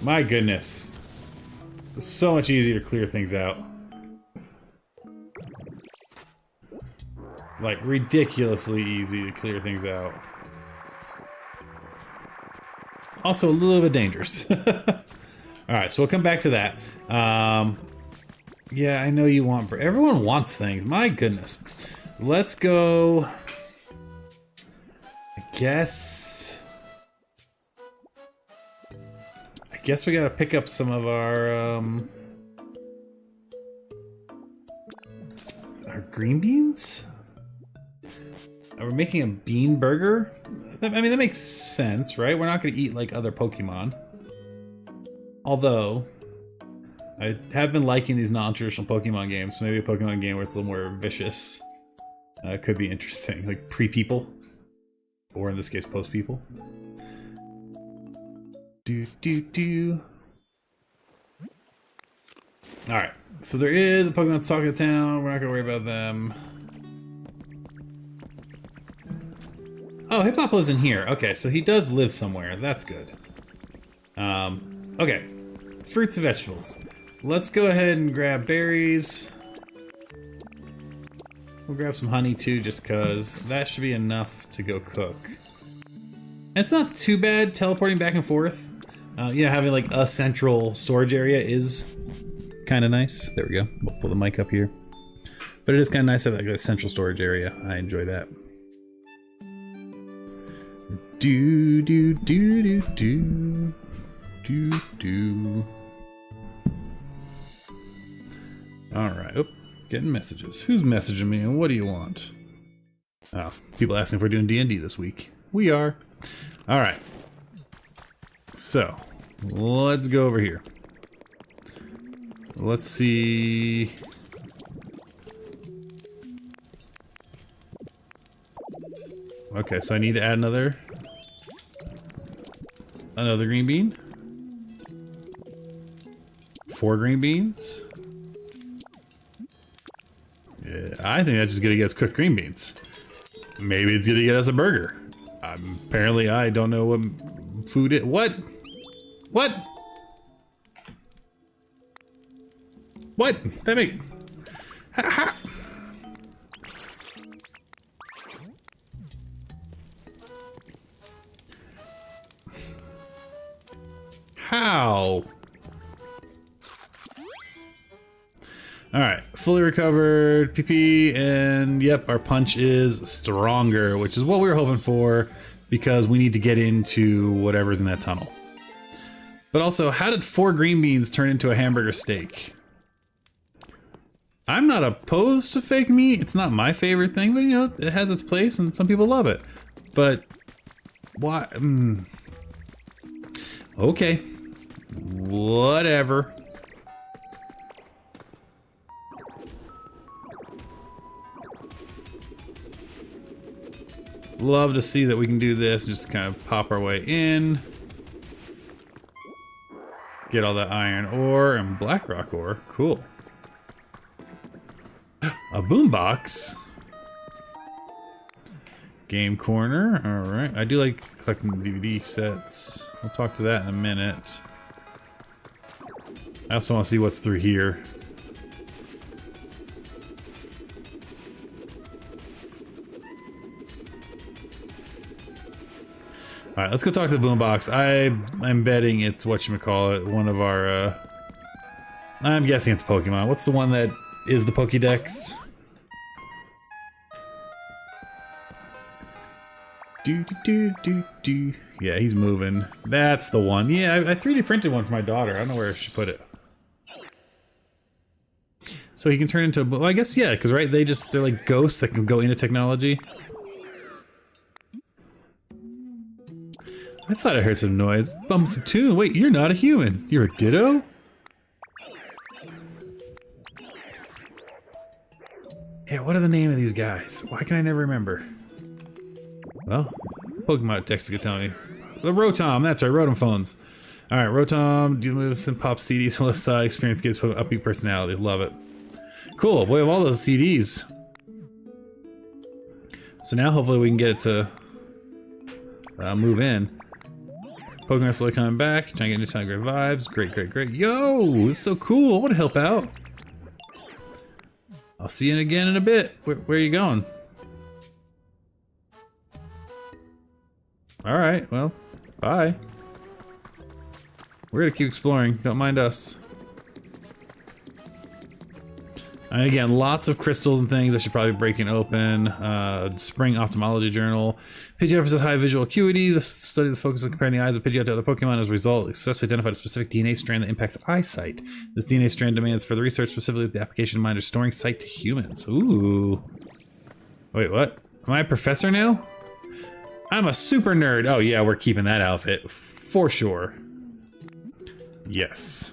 Speaker 1: My goodness. It's so much easier to clear things out. Like, ridiculously easy to clear things out. Also a little bit dangerous. Alright, so we'll come back to that. Yeah, I know you want... Everyone wants things. My goodness. Let's go... I guess we gotta pick up some of our green beans? Are we making a bean burger? I mean, that makes sense, right? We're not gonna eat like other Pokemon. Although... I have been liking these non-traditional Pokemon games, so maybe a Pokemon game where it's a little more vicious could be interesting. Like pre-people. Or in this case, post-people. Alright, so there is a Pokemon that's talking to town. We're not gonna worry about them. Oh, Hip-Hop lives in here. Okay, so he does live somewhere. That's good. Okay. Fruits and vegetables. Let's go ahead and grab berries. We'll grab some honey too, just cause that should be enough to go cook. And it's not too bad teleporting back and forth. Yeah, having like a central storage area is kind of nice. There we go. We'll pull the mic up here. But it is kind of nice to have like a central storage area. I enjoy that. Do do do do do do do. All right. Oop, getting messages. Who's messaging me and what do you want? Oh, people asking if we're doing D&D this week. We are. All right. So, let's go over here. Let's see. Okay, so I need to add another green bean. 4 green beans. Yeah, I think that's just gonna get us cooked green beans. Maybe it's gonna get us a burger. Apparently, I don't know what food is. What? What? What? That make... How? Alright, fully recovered, PP, and yep, our punch is stronger, which is what we were hoping for, because we need to get into whatever's in that tunnel. But also, how did 4 green beans turn into a hamburger steak? I'm not opposed to fake meat, it's not my favorite thing, but you know, it has its place and some people love it. But, why? Okay. Whatever. Love to see that we can do this and just kind of pop our way in. get all that iron ore and black rock ore. Cool. A boombox. Game corner. All right. I do like collecting DVD sets. We'll talk to that in a minute. I also want to see what's through here. All right, let's go talk to the boombox. I'm betting it's whatchamacallit, one of our, I'm guessing it's Pokemon. What's the one that is the Pokédex? Do. Yeah, he's moving. That's the one. Yeah, I 3D printed one for my daughter. I don't know where I should put it. So he can turn into, well, I guess, yeah, because, right, they're like ghosts that can go into technology. I thought I heard some noise. Bump some tune. Wait, you're not a human. You're a Ditto? Yeah, what are the name of these guys? Why can I never remember? Well, Pokemon text could tell me. The Rotom, that's right, Rotom phones. Alright, Rotom, do moves and pop CDs from left side, experience gives upbeat personality. Love it. Cool, we have all those CDs. So now hopefully we can get it to move in. Pokemon slowly coming back, trying to get new time, great vibes. Great. Yo, this is so cool. I want to help out. I'll see you again in a bit. Where are you going? Alright, well, bye. We're gonna keep exploring. Don't mind us. And again, lots of crystals and things I should probably be breaking open. Spring Ophthalmology Journal. Pidgeot possesses high visual acuity. The study is focused on comparing the eyes of Pidgeot to other Pokemon. As a result, it successfully identified a specific DNA strand that impacts eyesight. This DNA strand demands further research, specifically the application of mind restoring sight to humans. Ooh. Wait, what? Am I a professor now? I'm a super nerd. Oh yeah, we're keeping that outfit. For sure. Yes.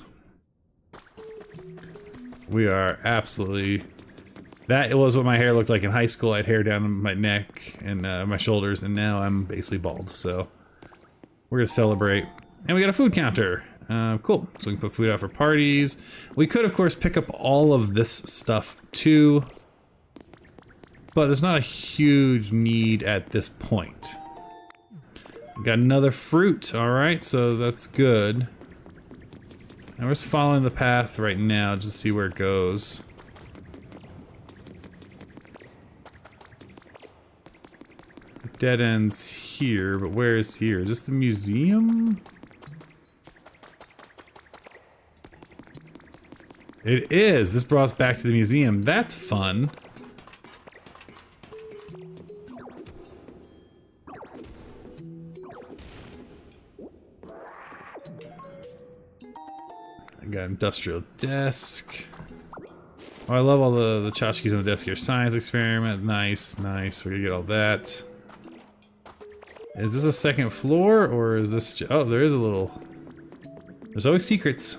Speaker 1: We are absolutely... That was what my hair looked like in high school. I had hair down my neck and my shoulders, and now I'm basically bald, so... We're gonna celebrate. And we got a food counter. Cool. So we can put food out for parties. We could, of course, pick up all of this stuff, too. But there's not a huge need at this point. We got another fruit. Alright, so that's good. And we're just following the path right now just to see where it goes. Dead ends here, but where is here? Is this the museum? It is! This brought us back to the museum. That's fun. I got industrial desk. Oh, I love all the tchotchkes on the desk here. Science experiment. Nice. We're gonna get all that. Is this a second floor, or is this... Oh, there is a little... There's always secrets.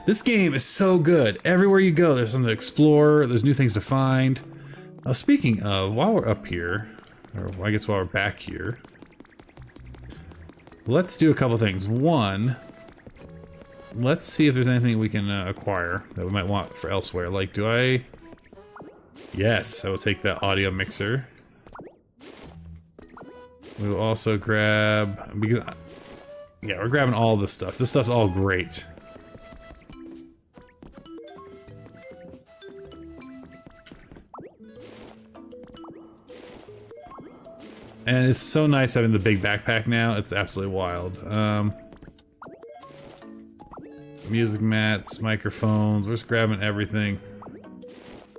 Speaker 1: This game is so good. Everywhere you go, there's something to explore. There's new things to find. Speaking of, while we're up here, or I guess while we're back here, let's do a couple things. One, let's see if there's anything we can acquire that we might want for elsewhere. Like, do I... Yes, I will take that audio mixer. We will also grab... Because, yeah, we're grabbing all this stuff. This stuff's all great. And it's so nice having the big backpack now. It's absolutely wild. Music mats, microphones. We're just grabbing everything.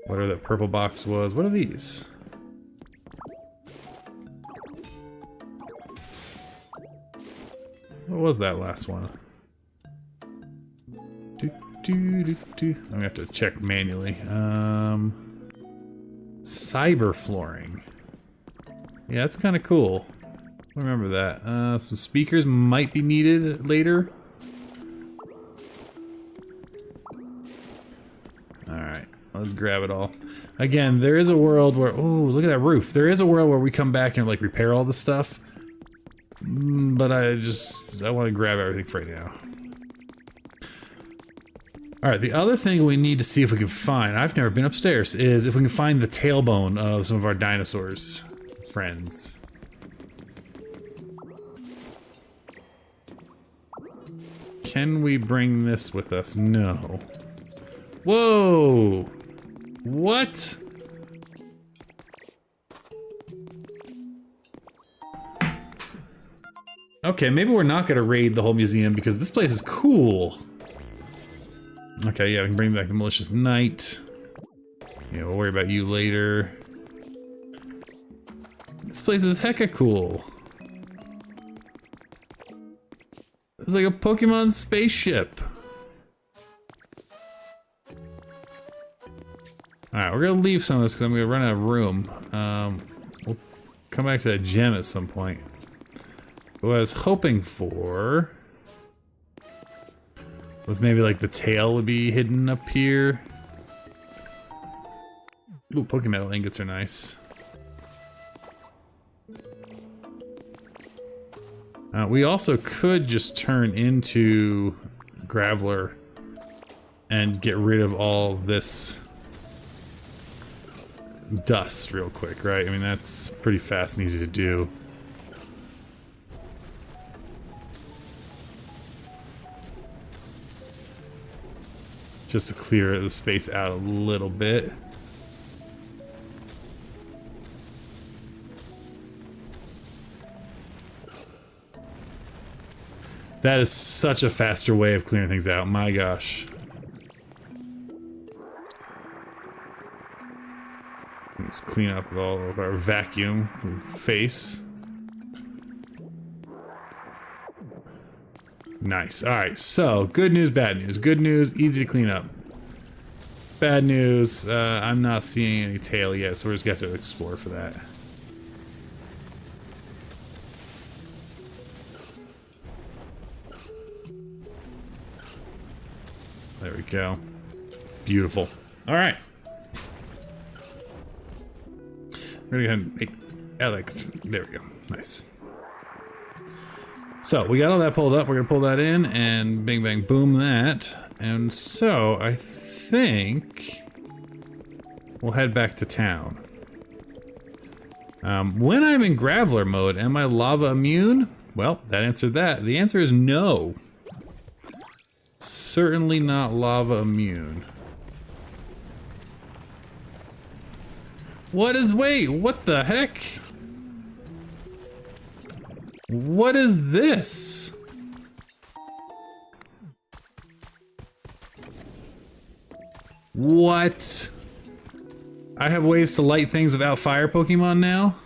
Speaker 1: Whatever that purple box was. What are these? What was that last one? I'm gonna have to check manually. Cyber flooring. Yeah, that's kind of cool. I remember that. Some speakers might be needed later. Alright, let's grab it all. Again, there is a world where... Oh, look at that roof. There is a world where we come back and like repair all this stuff. But I want to grab everything for right now. Alright, the other thing we need to see if we can find, I've never been upstairs, is if we can find the tailbone of some of our dinosaurs friends. Can we bring this with us? No. Whoa! What? Okay, maybe we're not gonna raid the whole museum because this place is cool. Okay, yeah, we can bring back the Malicious Knight. Yeah, we'll worry about you later. This place is hecka cool. It's like a Pokemon spaceship. Alright, we're gonna leave some of this because I'm gonna run out of room. We'll come back to that gem at some point. But what I was hoping for was maybe like the tail would be hidden up here. Ooh, Pokemetal ingots are nice. We also could just turn into Graveler and get rid of all this dust real quick, right? I mean, that's pretty fast and easy to do. Just to clear the space out a little bit. That is such a faster way of clearing things out, my gosh. Let's clean up all of our vacuum face. Nice. Alright, so good news, bad news. Good news, easy to clean up. Bad news, I'm not seeing any tail yet, so we're just gonna have to explore for that. There we go. Beautiful. Alright. We're gonna go ahead and make there we go. Nice. So, we got all that pulled up. We're gonna pull that in and bing bang boom that. And so, I think we'll head back to town. When I'm in Graveler mode, am I lava immune? Well, that answered that. The answer is no. Certainly not lava immune. Wait, what the heck? What is this? What? I have ways to light things without fire Pokemon now?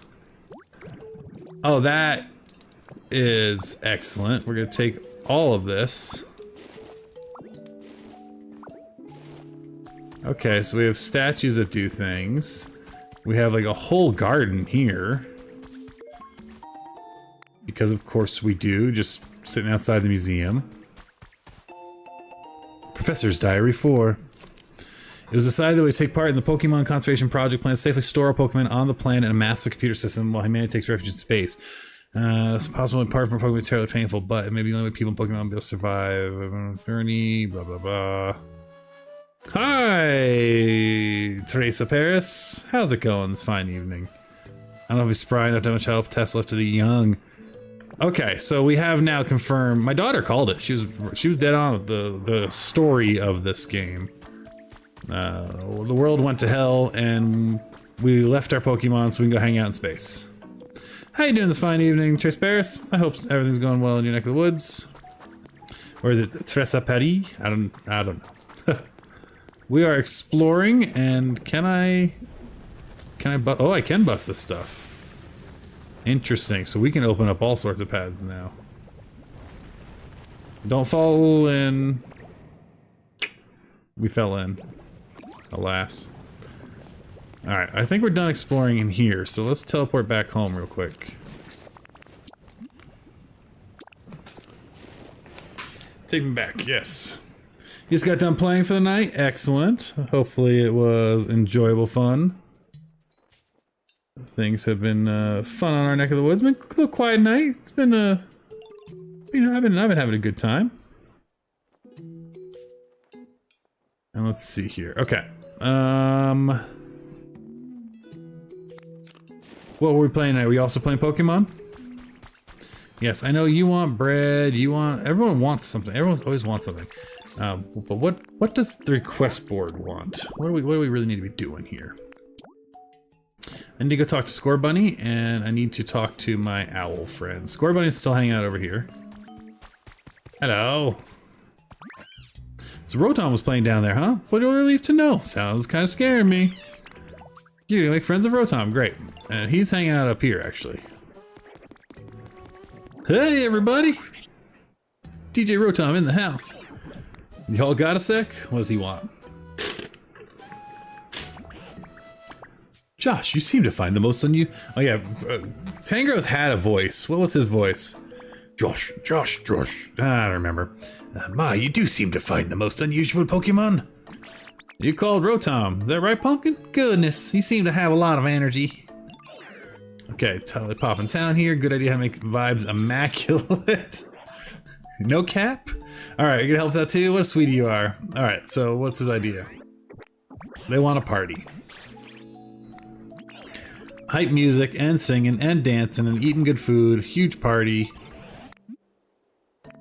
Speaker 1: Oh, that is excellent. We're gonna take all of this. Okay, so we have statues that do things. We have like a whole garden here. Because of course we do, just sitting outside the museum. Professor's Diary 4. It was decided that we take part in the Pokemon Conservation Project plan to safely store our Pokemon on the planet in a massive computer system while humanity takes refuge in space. It's possible in part from Pokemon is terribly painful, but it may be the only way people in Pokemon will be able to survive. Journey, blah blah blah. Hi, Teresa Paris. How's it going this fine evening? I don't know if he's spry enough to much help. Test left to the young. Okay, so we have now confirmed. My daughter called it. She was dead on with the story of this game. The world went to hell, and we left our Pokemon so we can go hang out in space. How you doing this fine evening, Trace Paris? I hope everything's going well in your neck of the woods. Or is it Teresa Paris? I don't know. We are exploring, and can I oh, I can bust this stuff. Interesting, so we can open up all sorts of paths now. Don't fall in. We fell in. Alas. Alright, I think we're done exploring in here, so let's teleport back home real quick. Take me back, yes. You just got done playing for the night? Excellent. Hopefully it was enjoyable fun. Things have been fun on our neck of the woods. It's been a little quiet night. It's been you know, I've been having a good time. And let's see here. Okay. What were we playing now? Are we also playing Pokemon? Yes, I know you want bread, you want... Everyone wants something. Everyone always wants something. But what does the request board want? What do we really need to be doing here? I need to go talk to Score Bunny, and I need to talk to my owl friend. Score Bunny's still hanging out over here. Hello. So Rotom was playing down there, huh? What a relief to know. Sounds kind of scaring me. You're gonna make friends of Rotom, great. And he's hanging out up here, actually. Hey, everybody! DJ Rotom in the house. Y'all got a sec? What does he want? Josh, you seem to find the most Oh yeah, Tangrowth had a voice. What was his voice? Josh. I don't remember. Ma, you do seem to find the most unusual Pokemon. You called Rotom. Is that right, Pumpkin? Goodness, you seem to have a lot of energy. Okay, totally popping town here. Good idea how to make vibes immaculate. No cap? Alright, you gonna help us out too? What a sweetie you are. Alright, so what's his idea? They want a party. Hype music and singing and dancing and eating good food. Huge party.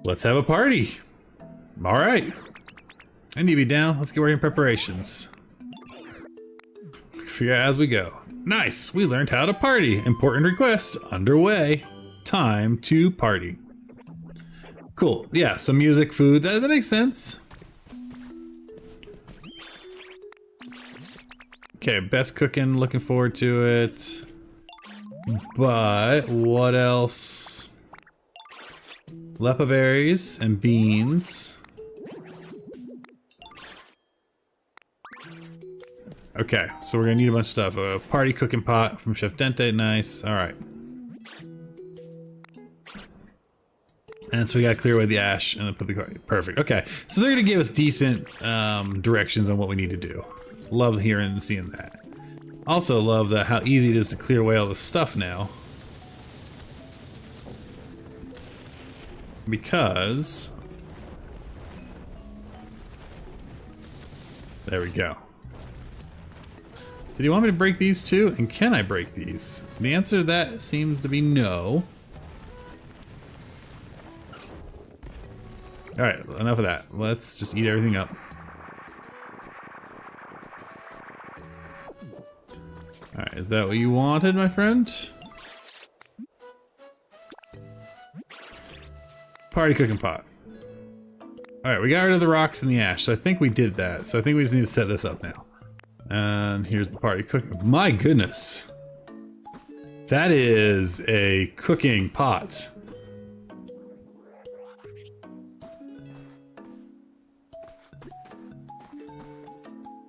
Speaker 1: Let's have a party. Alright. I need to be down. Let's get working preparations. Figure out as we go. Nice! We learned how to party. Important request underway. Time to party. Cool. Yeah, some music, food. That makes sense. Okay, best cooking. Looking forward to it. But what else? Lepa berries and beans. Okay, so we're gonna need a bunch of stuff. A party cooking pot from Chef Dente, nice. All right. And so we gotta clear away the ash and then put the perfect. Okay, so they're gonna give us decent directions on what we need to do. Love hearing and seeing that. Also love how easy it is to clear away all the stuff now. Because there we go. Did he want me to break these too? And can I break these? The answer to that seems to be no. Alright, enough of that. Let's just eat everything up. Alright, is that what you wanted, my friend? Party cooking pot. Alright, we got rid of the rocks and the ash, so I think we did that. So I think we just need to set this up now. And here's the party cooking. My goodness. That is a cooking pot.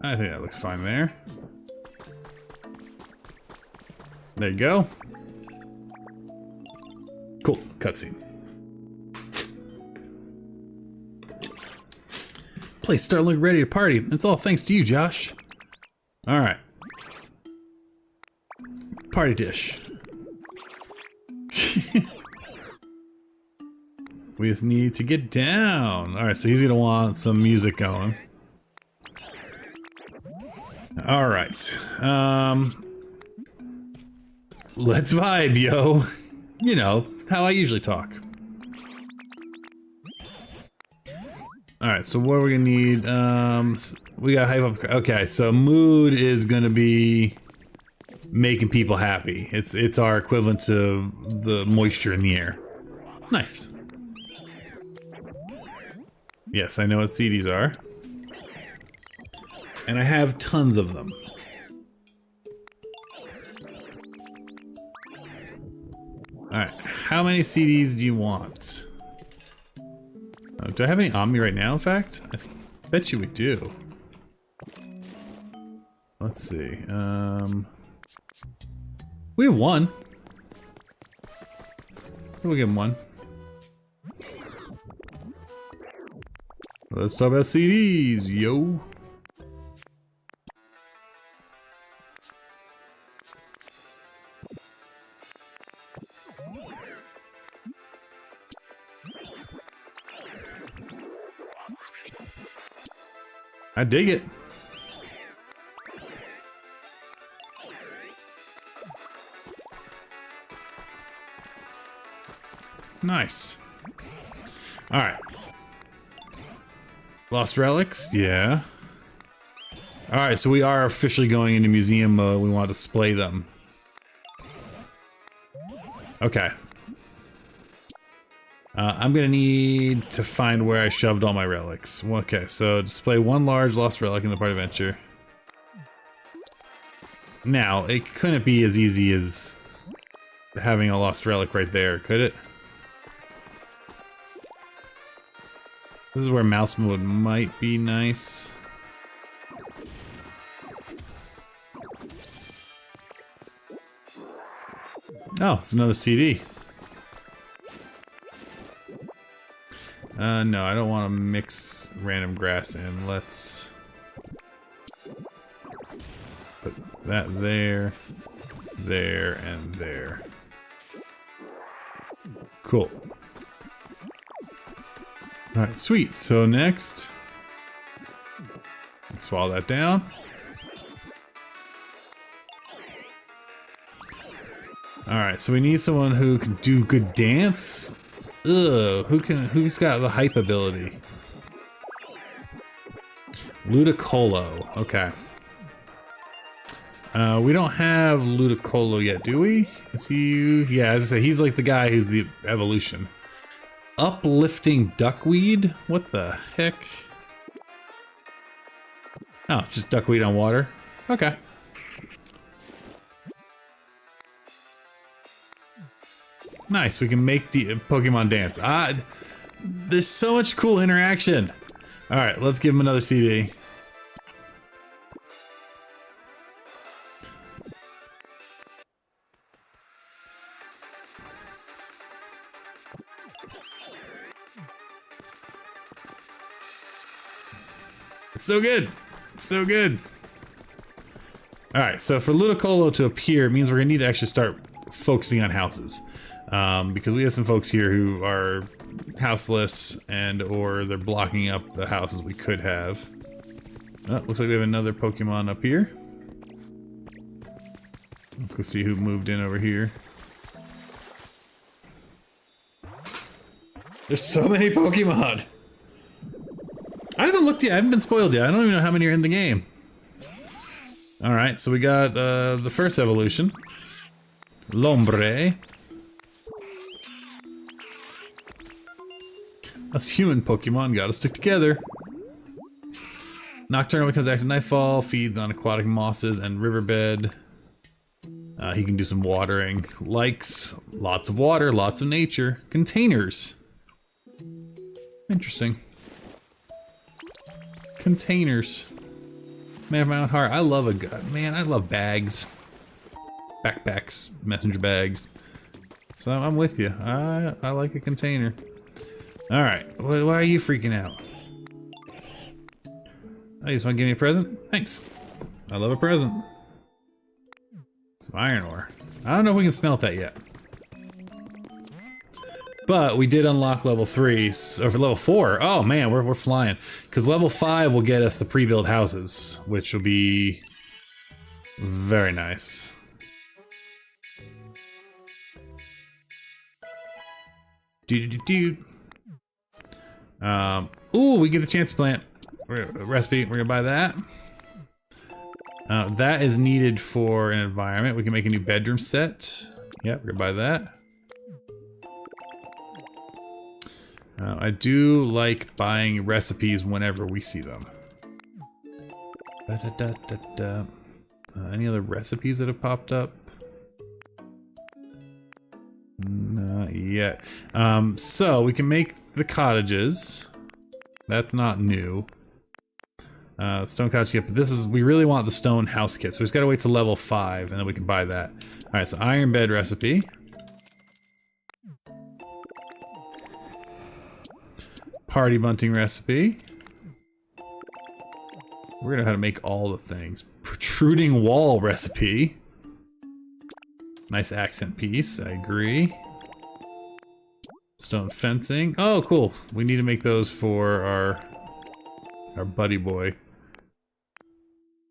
Speaker 1: I think that looks fine there. There you go. Cool, cutscene. Place start looking ready to party. It's all thanks to you, Josh. All right. Party dish. We just need to get down. All right, so he's gonna want some music going. All right. Let's vibe, yo. You know, how I usually talk. Alright, so what are we gonna need? We gotta hype up. Okay, so mood is gonna be making people happy. It's our equivalent to the moisture in the air. Nice. Yes, I know what CDs are. And I have tons of them. Alright, how many CDs do you want? Do I have any on me right now, in fact? I bet you we do. Let's see. We have one. So we'll give him one. Let's talk about CDs, yo. I dig it. Nice. Alright. Lost relics? Yeah. Alright, so we are officially going into museum mode. We want to display them. Okay. I'm gonna need to find where I shoved all my relics. Okay, so display one large lost relic in the party adventure. Now, it couldn't be as easy as having a lost relic right there, could it? This is where mouse mode might be nice. Oh, it's another CD. No, I don't want to mix random grass in. Let's put that there, there, and there. Cool. Alright, sweet. So next, swallow that down. Alright, so we need someone who can do good dance. Ugh, who's got the hype ability? Ludicolo, okay. We don't have Ludicolo yet, do we? Is he? Yeah, as I say, he's like the guy who's the evolution. Uplifting duckweed? What the heck? Oh, just duckweed on water? Okay. Nice, we can make the Pokemon dance. There's so much cool interaction. Alright, let's give him another CD. It's so good. It's so good. Alright, so for Ludicolo to appear, it means we're gonna need to actually start focusing on houses. Because we have some folks here who are houseless and or they're blocking up the houses we could have. Oh, looks like we have another Pokemon up here. Let's go see who moved in over here. There's so many Pokemon! I haven't looked yet, I haven't been spoiled yet. I don't even know how many are in the game. Alright, so we got the first evolution. Lombre. Us human Pokemon gotta stick together. Nocturnal becomes active nightfall, feeds on aquatic mosses and riverbed. He can do some watering. Likes lots of water, lots of nature. Containers. Interesting. Containers. Man of my own heart. I love I love bags. Backpacks, messenger bags. So I'm with you. I like a container. Alright, why are you freaking out? Oh, you just want to give me a present? Thanks. I love a present. Some iron ore. I don't know if we can smelt that yet. But we did unlock level 3, or for level 4. Oh man, we're flying. Because level 5 will get us the pre-built houses, which will be very nice. Ooh, we get the chance plant recipe. We're gonna buy that. That is needed for an environment. We can make a new bedroom set. Yep, we're gonna buy that. I do like buying recipes whenever we see them. Any other recipes that have popped up? Not yet. So we can make the cottages. That's not new. Stone cottage kit, but this is, we really want the stone house kit, so we just gotta wait till level 5 and then we can buy that. Alright, so iron bed recipe. Party bunting recipe. We're gonna know how to make all the things. Protruding wall recipe. Nice accent piece, I agree. Stone fencing. Oh, cool. We need to make those for our buddy boy.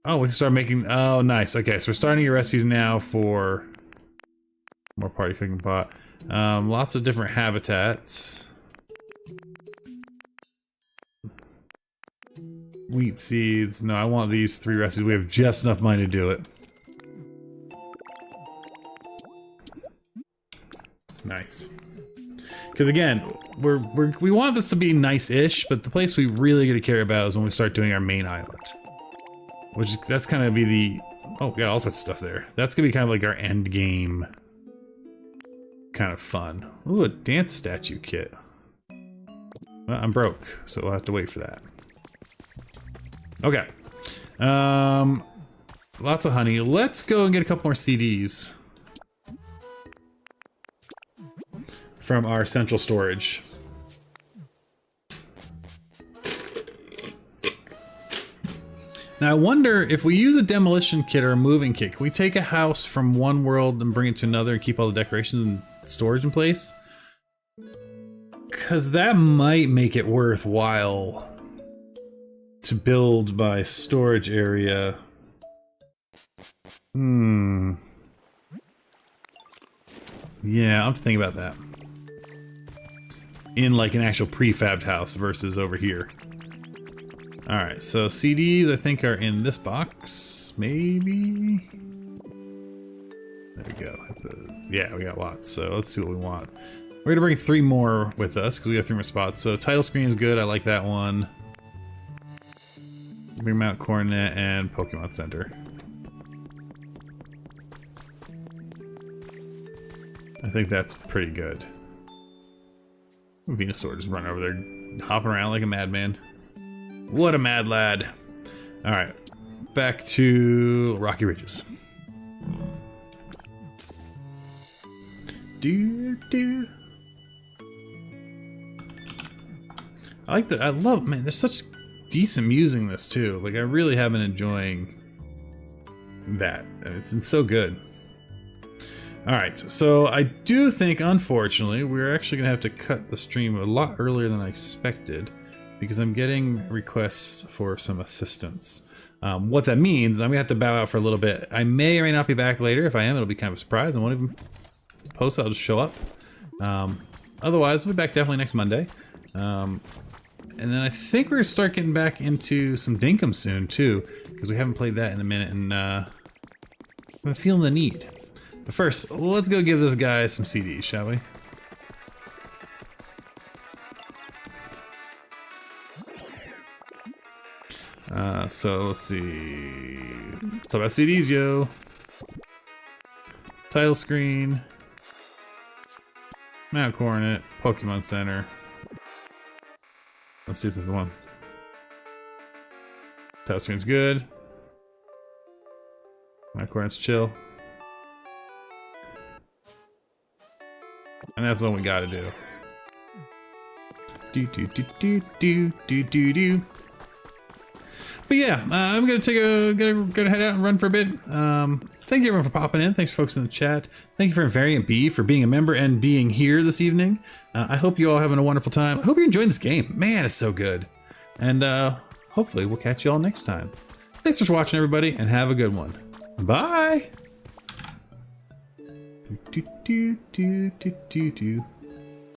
Speaker 1: Oh, we can start making... Oh, nice. Okay, so we're starting your recipes now for more party cooking pot. Lots of different habitats. Wheat seeds. No, I want these 3 recipes. We have just enough money to do it. Nice. Because again, we want this to be nice-ish, but the place we really got to care about is when we start doing our main island. That's kind of be the... Oh, we got all sorts of stuff there. That's gonna be kind of like our end game kind of fun. Ooh, a dance statue kit. Well, I'm broke, so we'll have to wait for that. Okay. Lots of honey. Let's go and get a couple more CDs from our central storage. Now I wonder if we use a demolition kit or a moving kit, can we take a house from one world and bring it to another and keep all the decorations and storage in place? Because that might make it worthwhile to build by storage area. Yeah, I'm thinking about that. In like an actual prefabbed house versus over here. Alright, so CDs I think are in this box, maybe? There we go. Yeah, we got lots, so let's see what we want. We're gonna bring 3 more with us, because we have 3 more spots. So title screen is good, I like that one. Bring Mount Coronet and Pokemon Center. I think that's pretty good. Venusaur just run over there, hopping around like a madman. What a mad lad. Alright, back to Rocky Ridges. I love, man, there's such decent music in this too. Like, I really have been enjoying that. It's so good. Alright, so I do think, unfortunately, we're actually gonna have to cut the stream a lot earlier than I expected, because I'm getting requests for some assistance. What that means, I'm gonna have to bow out for a little bit. I may or may not be back later. If I am, it'll be kind of a surprise. I won't even post, I'll just show up. Otherwise, we'll be back definitely next Monday. And then I think we're gonna start getting back into some Dinkum soon too, because we haven't played that in a minute, and I'm feeling the need. But first, let's go give this guy some CDs, shall we? So let's see. Let's talk about CDs, yo. Title screen. Mount Coronet. Pokemon Center. Let's see if this is the one. Title screen's good. Mount Coronet's chill. And that's what we gotta do. Do. But yeah, I'm gonna gonna head out and run for a bit. Thank you everyone for popping in. Thanks folks in the chat. Thank you for Variant B for being a member and being here this evening. I hope you all having a wonderful time. I hope you're enjoying this game. Man, it's so good. And hopefully we'll catch you all next time. Thanks for watching everybody and have a good one. Bye. Do.